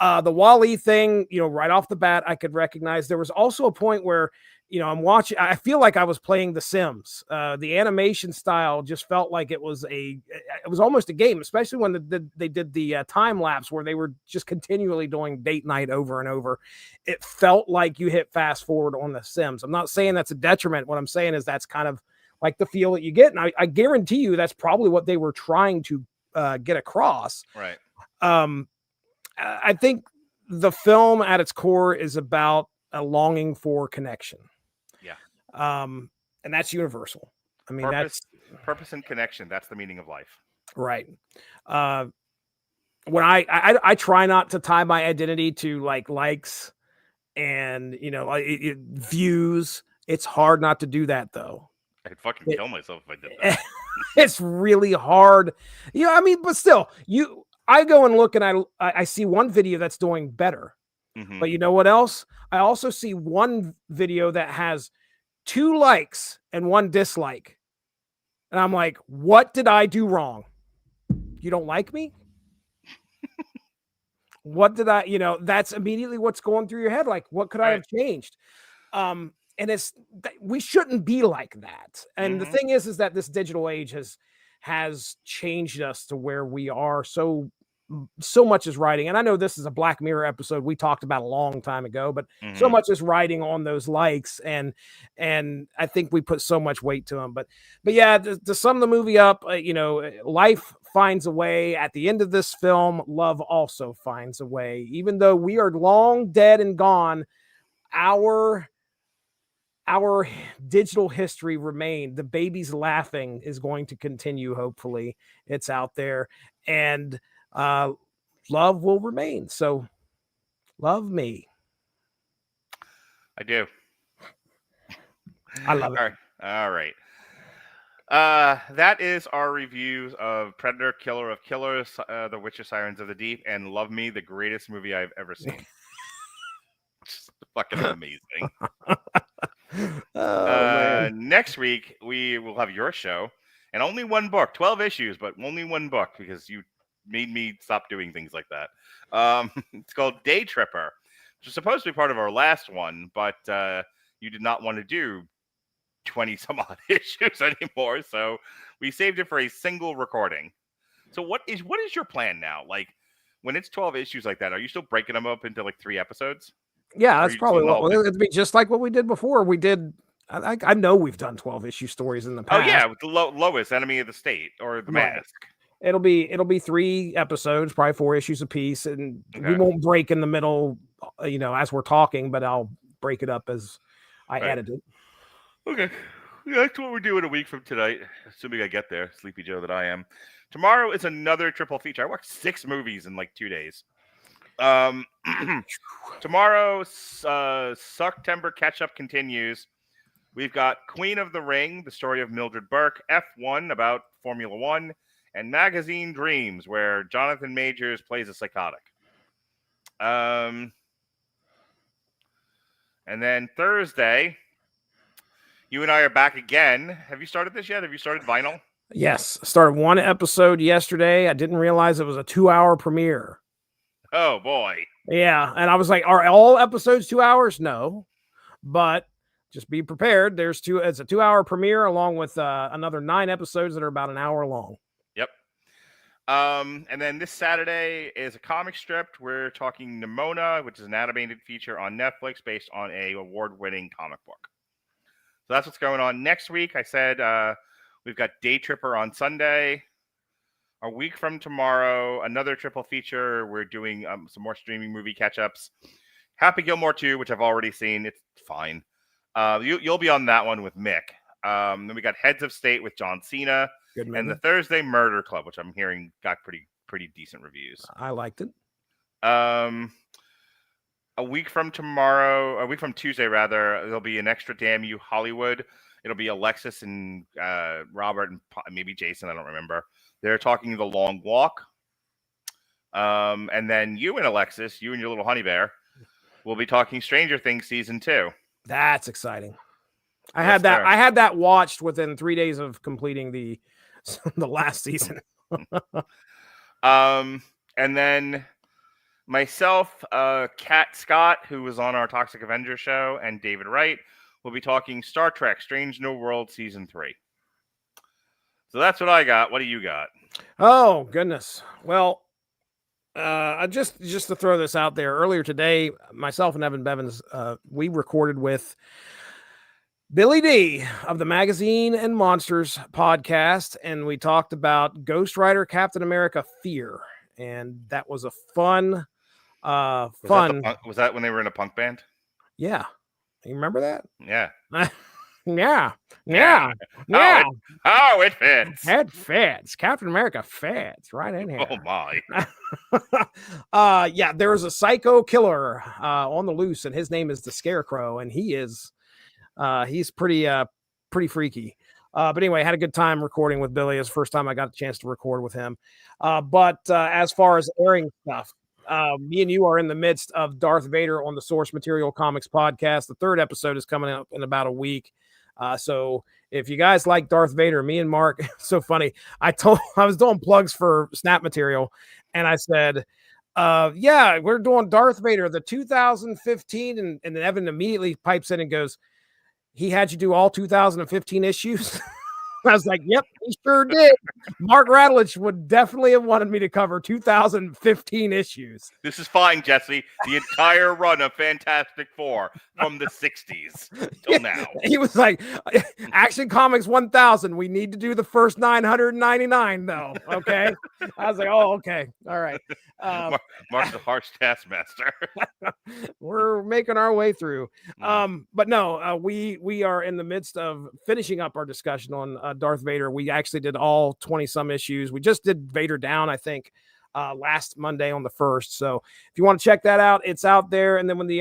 The Wall-E thing, right off the bat, I could recognize. There was also a point where, I'm watching. I feel like I was playing The Sims. The animation style just felt like it was almost a game, especially when they did the time lapse where they were just continually doing date night over and over. It felt like you hit fast forward on The Sims. I'm not saying that's a detriment. What I'm saying is that's kind of like the feel that you get, and I guarantee you that's probably what they were trying to get across. Right. I think the film at its core is about a longing for connection. Yeah. And that's universal. I mean, purpose and connection. That's the meaning of life. Right. When I try not to tie my identity to likes and, views, it's hard not to do that though. I'd fucking kill myself if I did that. It's really hard. But still, I go and look and I see one video that's doing better. Mm-hmm. But you know what else? I also see one video that has 2 likes and 1 dislike. And I'm like, what did I do wrong? You don't like me? What did I, that's immediately what's going through your head. Like, what could I have changed? And we shouldn't be like that. And the thing is that this digital age has changed us to where we are so much is riding. And I know this is a Black Mirror episode we talked about a long time ago, but so much is riding on those likes. And I think we put so much weight to them, but yeah, to sum the movie up, life finds a way. At the end of this film, love also finds a way. Even though we are long dead and gone, our digital history remained. The baby's laughing is going to continue. Hopefully it's out there, and love will remain. So love me. I do. I love it. All right. That is our reviews of Predator, Killer of Killers, The Witcher, Sirens of the Deep, and Love Me, the greatest movie I've ever seen. It's fucking amazing. Next week we will have your show, and only one book, 12 issues, but only one book because you made me stop doing things like that. It's called Day Tripper, which is supposed to be part of our last one, but you did not want to do 20 some odd issues anymore, so we saved it for a single recording. So what is your plan now? Like, when it's 12 issues like that, are you still breaking them up into like 3 episodes? Yeah, that's probably it'd be just like what we did before. We did. I know we've done 12 issue stories in the past. Oh yeah, with the lowest enemy of the state or the mask. It'll be 3 episodes, probably 4 issues a piece, and we won't break in the middle, as we're talking. But I'll break it up as I edit it. Okay, that's what we're doing a week from tonight, assuming I get there, Sleepy Joe that I am. Tomorrow is another triple feature. I watched 6 movies in like 2 days. Tomorrow, September catch-up continues. We've got Queen of the Ring, the story of Mildred Burke, F1 about Formula One, and Magazine Dreams, where Jonathan Majors plays a psychotic. And then Thursday, you and I are back again. Have you started this yet? Have you started Vinyl? Yes. I started 1 episode yesterday. I didn't realize it was a 2-hour premiere. Oh, boy. Yeah. And I was like, are all episodes 2 hours? No. But just be prepared. It's a 2-hour premiere along with another 9 episodes that are about an hour long. Yep. And then this Saturday is a comic strip. We're talking Nimona, which is an animated feature on Netflix based on a award-winning comic book. So that's what's going on next week. I said we've got Day Tripper on Sunday. A week from tomorrow, another triple feature. We're doing some more streaming movie catch-ups. Happy Gilmore 2, which I've already seen. It's fine. You'll be on that one with Mick. Then we got Heads of State with John Cena. Good movie. And the Thursday Murder Club, which I'm hearing got pretty decent reviews. I liked it. A week from Tuesday, rather, there'll be an extra Damn You Hollywood. It'll be Alexis and Robert and maybe Jason. I don't remember. They're talking The Long Walk. And then you and Alexis, you and your little honey bear, will be talking Stranger Things season 2. That's exciting. I had that watched within 3 days of completing the last season. And then Myself, Kat Scott, who was on our Toxic Avenger show, and David Wright will be talking Star Trek Strange New World Season 3. So that's what I got. What do you got? Oh, goodness. Well, just to throw this out there, earlier today, myself and Evan Bevins, we recorded with Billy D of the Magazine and Monsters podcast, and we talked about Ghost Rider Captain America Fear, and that was a fun. Was that when they were in a punk band? Yeah, you remember that? Yeah. Yeah. Oh, it fits. It fits. Captain America fits right in here. Oh my. Yeah, there was a psycho killer on the loose, and his name is the Scarecrow, and he's pretty freaky. But anyway, I had a good time recording with Billy. It's the first time I got a chance to record with him. But as far as airing stuff, me and you are in the midst of Darth Vader on the Source Material Comics podcast. The 3rd episode is coming up in about a week. So if you guys like Darth Vader, me and Mark, it's so funny. I was doing plugs for Snap Material, and I said, yeah, we're doing Darth Vader, the 2015, and then Evan immediately pipes in and goes, he had you do all 2015 issues. I was like, yep, he sure did. Mark Radulich would definitely have wanted me to cover 2015 issues. This is fine, Jesse. The entire run of Fantastic Four from the 60s till now. He was like, Action Comics 1000. We need to do the first 999, though. Okay. I was like, oh, okay. All right. Mark's a harsh taskmaster. We're making our way through. But no, we are in the midst of finishing up our discussion on Darth Vader. We actually did all 20 some issues. We just did Vader Down, I think, last Monday on the 1st. So if you want to check that out, it's out there. And then when we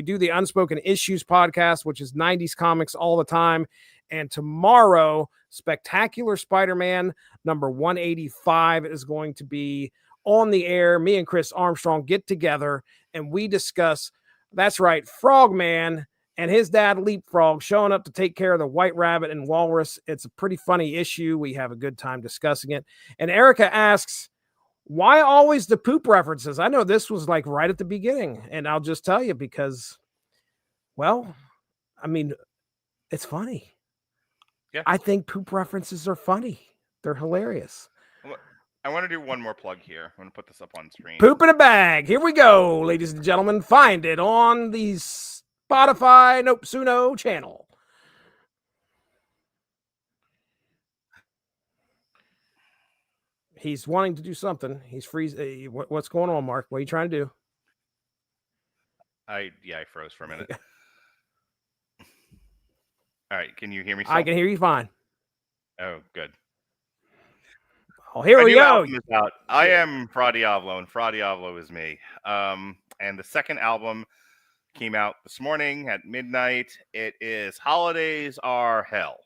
do the Unspoken Issues podcast, which is 90s comics all the time. And tomorrow, Spectacular Spider-Man number 185 is going to be on the air. Me and Chris Armstrong get together and we discuss, that's right, Frogman and his dad Leapfrog showing up to take care of the White Rabbit and Walrus. It's a pretty funny issue. We have a good time discussing it. And Erica asks, why always the poop references? I know this was like right at the beginning, and I'll just tell you because, well, I mean, it's funny. Yeah. I think poop references are funny. They're hilarious. I want to do one more plug here. I'm going to put this up on screen. Poop in a bag. Here we go, ladies and gentlemen. Find it on the Spotify Nope Suno channel. He's wanting to do something. He's freeze. What's going on, Mark? What are you trying to do? I froze for a minute. All right, can you hear me still? I can hear you fine. Oh, good. Oh, here we go. I am Fra Diavolo, and Fra Diavolo is me. And the second album came out this morning at midnight. It is Holidays Are Hell.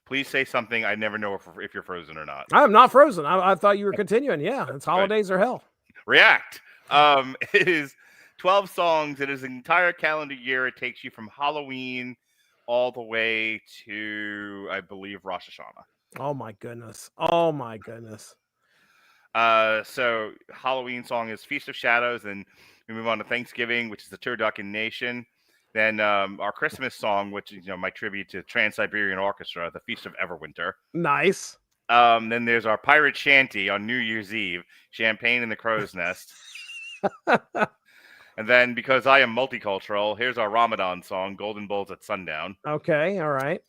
Please say something. I never know if you're frozen or not. I'm not frozen. I thought you were continuing. Yeah, it's Holidays Are Hell. React. It is 12 songs. It is an entire calendar year. It takes you from Halloween all the way to, I believe, Rosh Hashanah. Oh my goodness. Oh my goodness. So Halloween song is Feast of Shadows, and we move on to Thanksgiving, which is the Turducken Nation. Then our Christmas song, which is my tribute to Trans-Siberian Orchestra, the Feast of Everwinter. Nice. Then there's our Pirate Shanty on New Year's Eve, Champagne in the Crow's Nest. And then, because I am multicultural, here's our Ramadan song, Golden Bulls at Sundown. Okay, all right.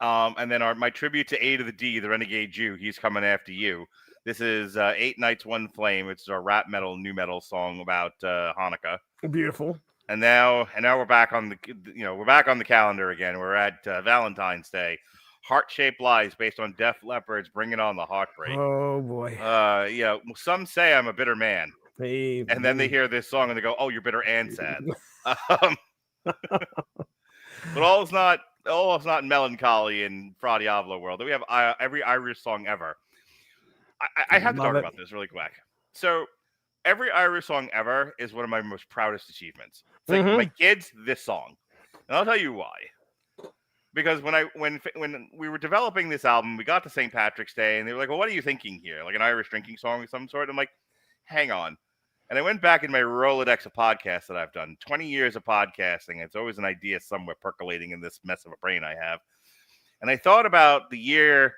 And then my tribute to A to the D, the Renegade Jew, He's Coming After You. This is 8 Nights, One Flame, which is our rap metal, new metal song about Hanukkah. Beautiful. And now we're back on the calendar again. We're at Valentine's Day. Heart-Shaped Lies, based on Def Leppard's Bring It On the Heartbreak. Oh boy. Some say I'm a bitter man. Hey, and then they hear this song and they go, "Oh, you're bitter and sad." But all is not melancholy in Fra Diavolo world. We have every Irish song ever. I have to talk about this really quick. So every Irish song ever is one of my most proudest achievements. It's like my kids, this song, and I'll tell you why. because when we were developing this album, we got to St. Patrick's Day, and they were like, "Well, what are you thinking here? Like an Irish drinking song of some sort?" I'm like, "Hang on." And I went back in my Rolodex of podcasts that I've done, 20 years of podcasting. It's always an idea somewhere percolating in this mess of a brain I have. And I thought about the year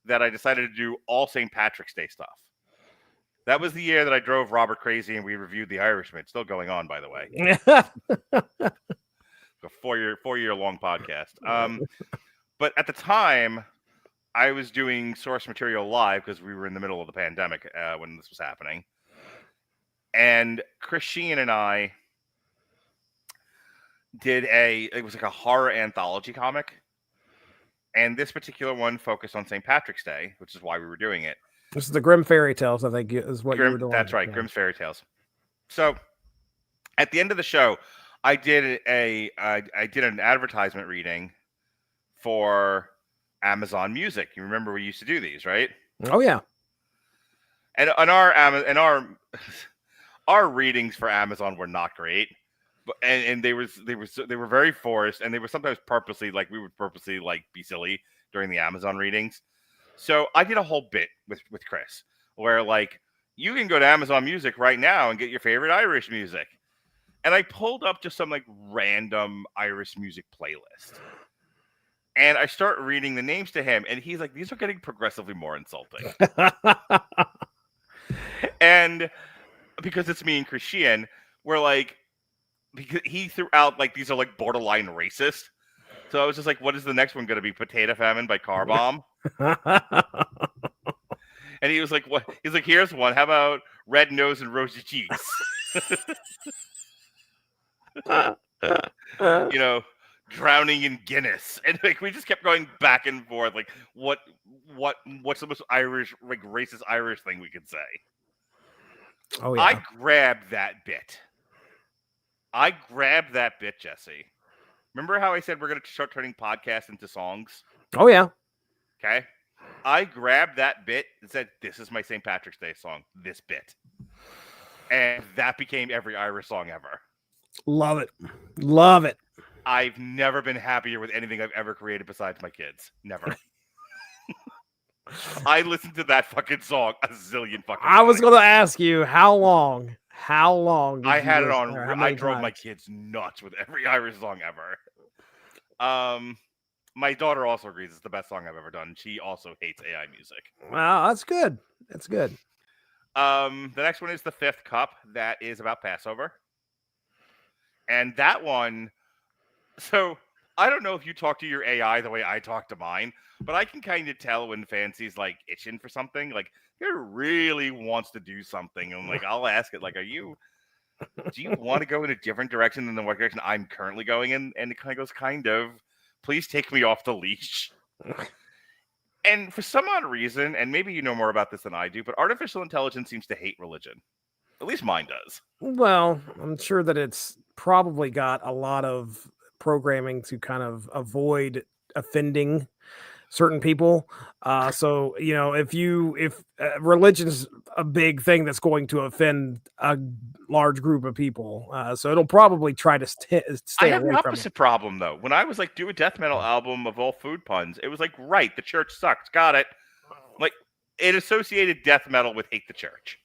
that I decided to do all St. Patrick's Day stuff. That was the year that I drove Robert crazy and we reviewed The Irishman. It's still going on, by the way. A four-year long podcast. But at the time, I was doing source material live because we were in the middle of the pandemic when this was happening. And Chris Sheehan and I did it was like a horror anthology comic. And this particular one focused on St. Patrick's Day, which is why we were doing it. This is the Grimm Fairy Tales, I think, is what you were doing. That's right, yeah. Grimm's Fairy Tales. So at the end of the show, I did an advertisement reading for Amazon Music. You remember we used to do these, right? Oh yeah. And our readings for Amazon were not great, but and they were very forced, and they were sometimes purposely we would purposely be silly during the Amazon readings. So I did a whole bit with Chris where you can go to Amazon Music right now and get your favorite Irish music. And I pulled up just some random Irish music playlist. And I start reading the names to him, and he's like, these are getting progressively more insulting. And because it's me and Chris Sheehan, we're because he threw out these are borderline racist. So I was just like, what is the next one going to be? Potato Famine by Car Bomb? And he was like, what? He's like, here's one. How about Red Nose and Rosy Cheeks? Drowning in Guinness. And we just kept going back and forth. What's the most Irish, racist Irish thing we could say? Oh, yeah. I grabbed that bit, Jesse. Remember how I said we're going to start turning podcasts into songs? Oh, yeah. Okay. I grabbed that bit and said, this is my St. Patrick's Day song, this bit. And that became every Irish song ever. Love it. Love it. I've never been happier with anything I've ever created besides my kids. Never. I listened to that fucking song a zillion fucking times. I was going to ask you, how long? How long? I had it on. I drove my kids nuts with every Irish song ever. My daughter also agrees it's the best song I've ever done. She also hates AI music. Wow, that's good. That's good. The next one is The Fifth Cup. That is about Passover. And that one, so I don't know if you talk to your AI the way I talk to mine, but I can kind of tell when Fancy's itching for something. He really wants to do something. And I'll ask it, do you want to go in a different direction than the direction I'm currently going in? And it kind of goes, please take me off the leash. And for some odd reason, and maybe you know more about this than I do, but artificial intelligence seems to hate religion. At least mine does. Well, I'm sure that it's probably got a lot of programming to kind of avoid offending certain people. So, if religion's a big thing that's going to offend a large group of people. So it'll probably try to stay away from it. I have an opposite problem, though. When I was do a death metal album of all food puns, it was right, the church sucks. Got it. It associated death metal with hate the church.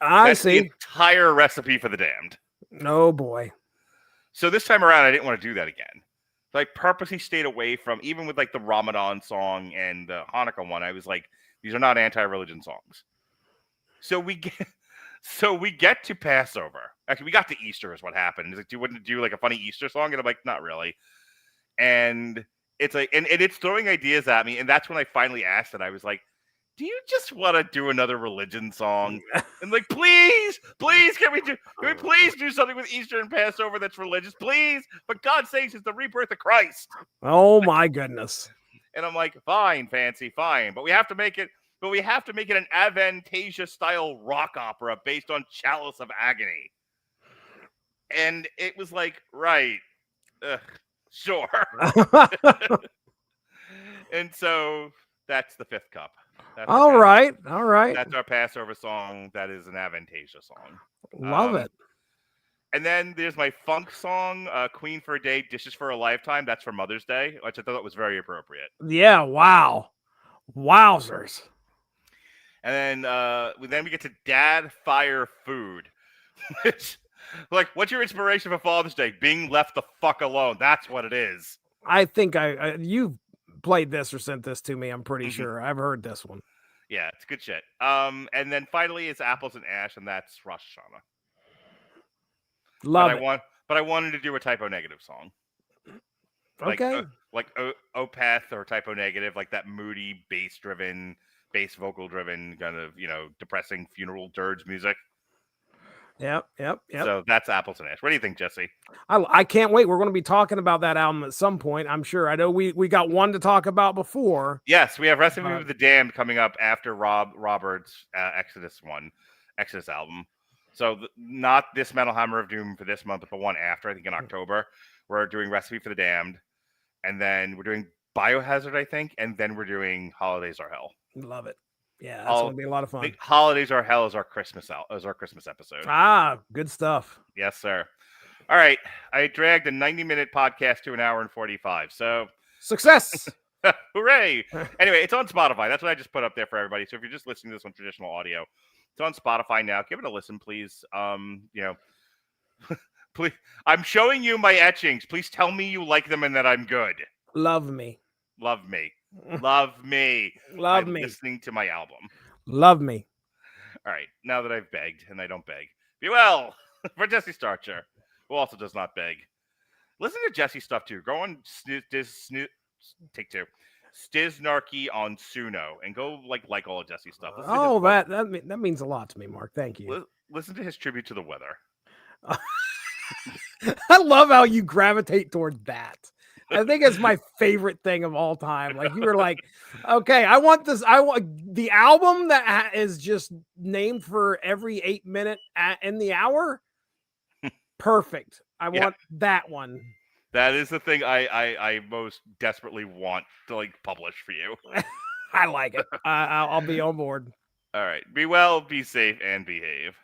That's see. The entire recipe for the damned. Oh, boy. So this time around, I didn't want to do that again. So I purposely stayed away from, even with the Ramadan song and the Hanukkah one, I was these are not anti-religion songs. So we get to Passover. Actually, we got to Easter is what happened. He's do you want to do a funny Easter song? And I'm not really. And it's and it's throwing ideas at me. And that's when I finally asked it. I was do you just want to do another religion song? And please, can we please do something with Easter and Passover that's religious? Please. For God's sakes, it's the rebirth of Christ. Oh my goodness. And I'm fine, Fancy, fine. But we have to make it an Avantasia style rock opera based on Chalice of Agony. And it was right. Sure. And so that's The Fifth Cup. All right. That's our Passover song. That is an Avantasia song. Love it. And then there's my funk song, Queen for a Day, Dishes for a Lifetime. That's for Mother's Day, which I thought was very appropriate. Yeah, wow. Wowzers. And then we get to Dad Fire Food. Like, what's your inspiration for Father's Day? Being left the fuck alone. That's what it is. I think you played this or sent this to me. I'm pretty sure I've heard this one. Yeah, it's good shit. And then finally it's Apples and Ash, and that's Rosh Hashanah. Love it. But I wanted to do a typo negative song. Okay. Like Opeth or typo negative, like that moody bass vocal driven kind of, depressing funeral dirge music. Yep. So that's Apples and Ash. What do you think, Jesse? I can't wait. We're going to be talking about that album at some point, I'm sure. I know we got one to talk about before. Yes, we have Recipe of the Damned coming up after Robert's Exodus album. So not this Metal Hammer of Doom for this month, but the one after, I think in October. We're doing Recipe for the Damned, and then we're doing Biohazard, I think, and then we're doing Holidays Are Hell. Love it. Yeah, that's going to be a lot of fun. Holidays Are Hell is our Christmas episode. Ah, good stuff. Yes, sir. All right. I dragged a 90-minute podcast to an hour and 45. So success. Hooray. Anyway, it's on Spotify. That's what I just put up there for everybody. So if you're just listening to this on traditional audio, it's on Spotify now. Give it a listen, please. Please. I'm showing you my etchings. Please tell me you like them and that I'm good. Love me. Love me. Love me. Love me. Listening to my album. Love me. All right. Now that I've begged, and I don't beg, be well for Jesse Starcher, who also does not beg. Listen to Jesse stuff too. Go on take two. Stiznarchy on Suno and go like all of Jesse's stuff. That means a lot to me, Mark. Thank you. Listen to his tribute to the weather. I love how you gravitate toward that. I think it's my favorite thing of all time. Like you were like, okay, I want the album that is just named for every 8 minute in the hour. Perfect. I want that one. That is the thing I most desperately want to publish for you. I like it. I'll be on board. All right. Be well, be safe, and behave.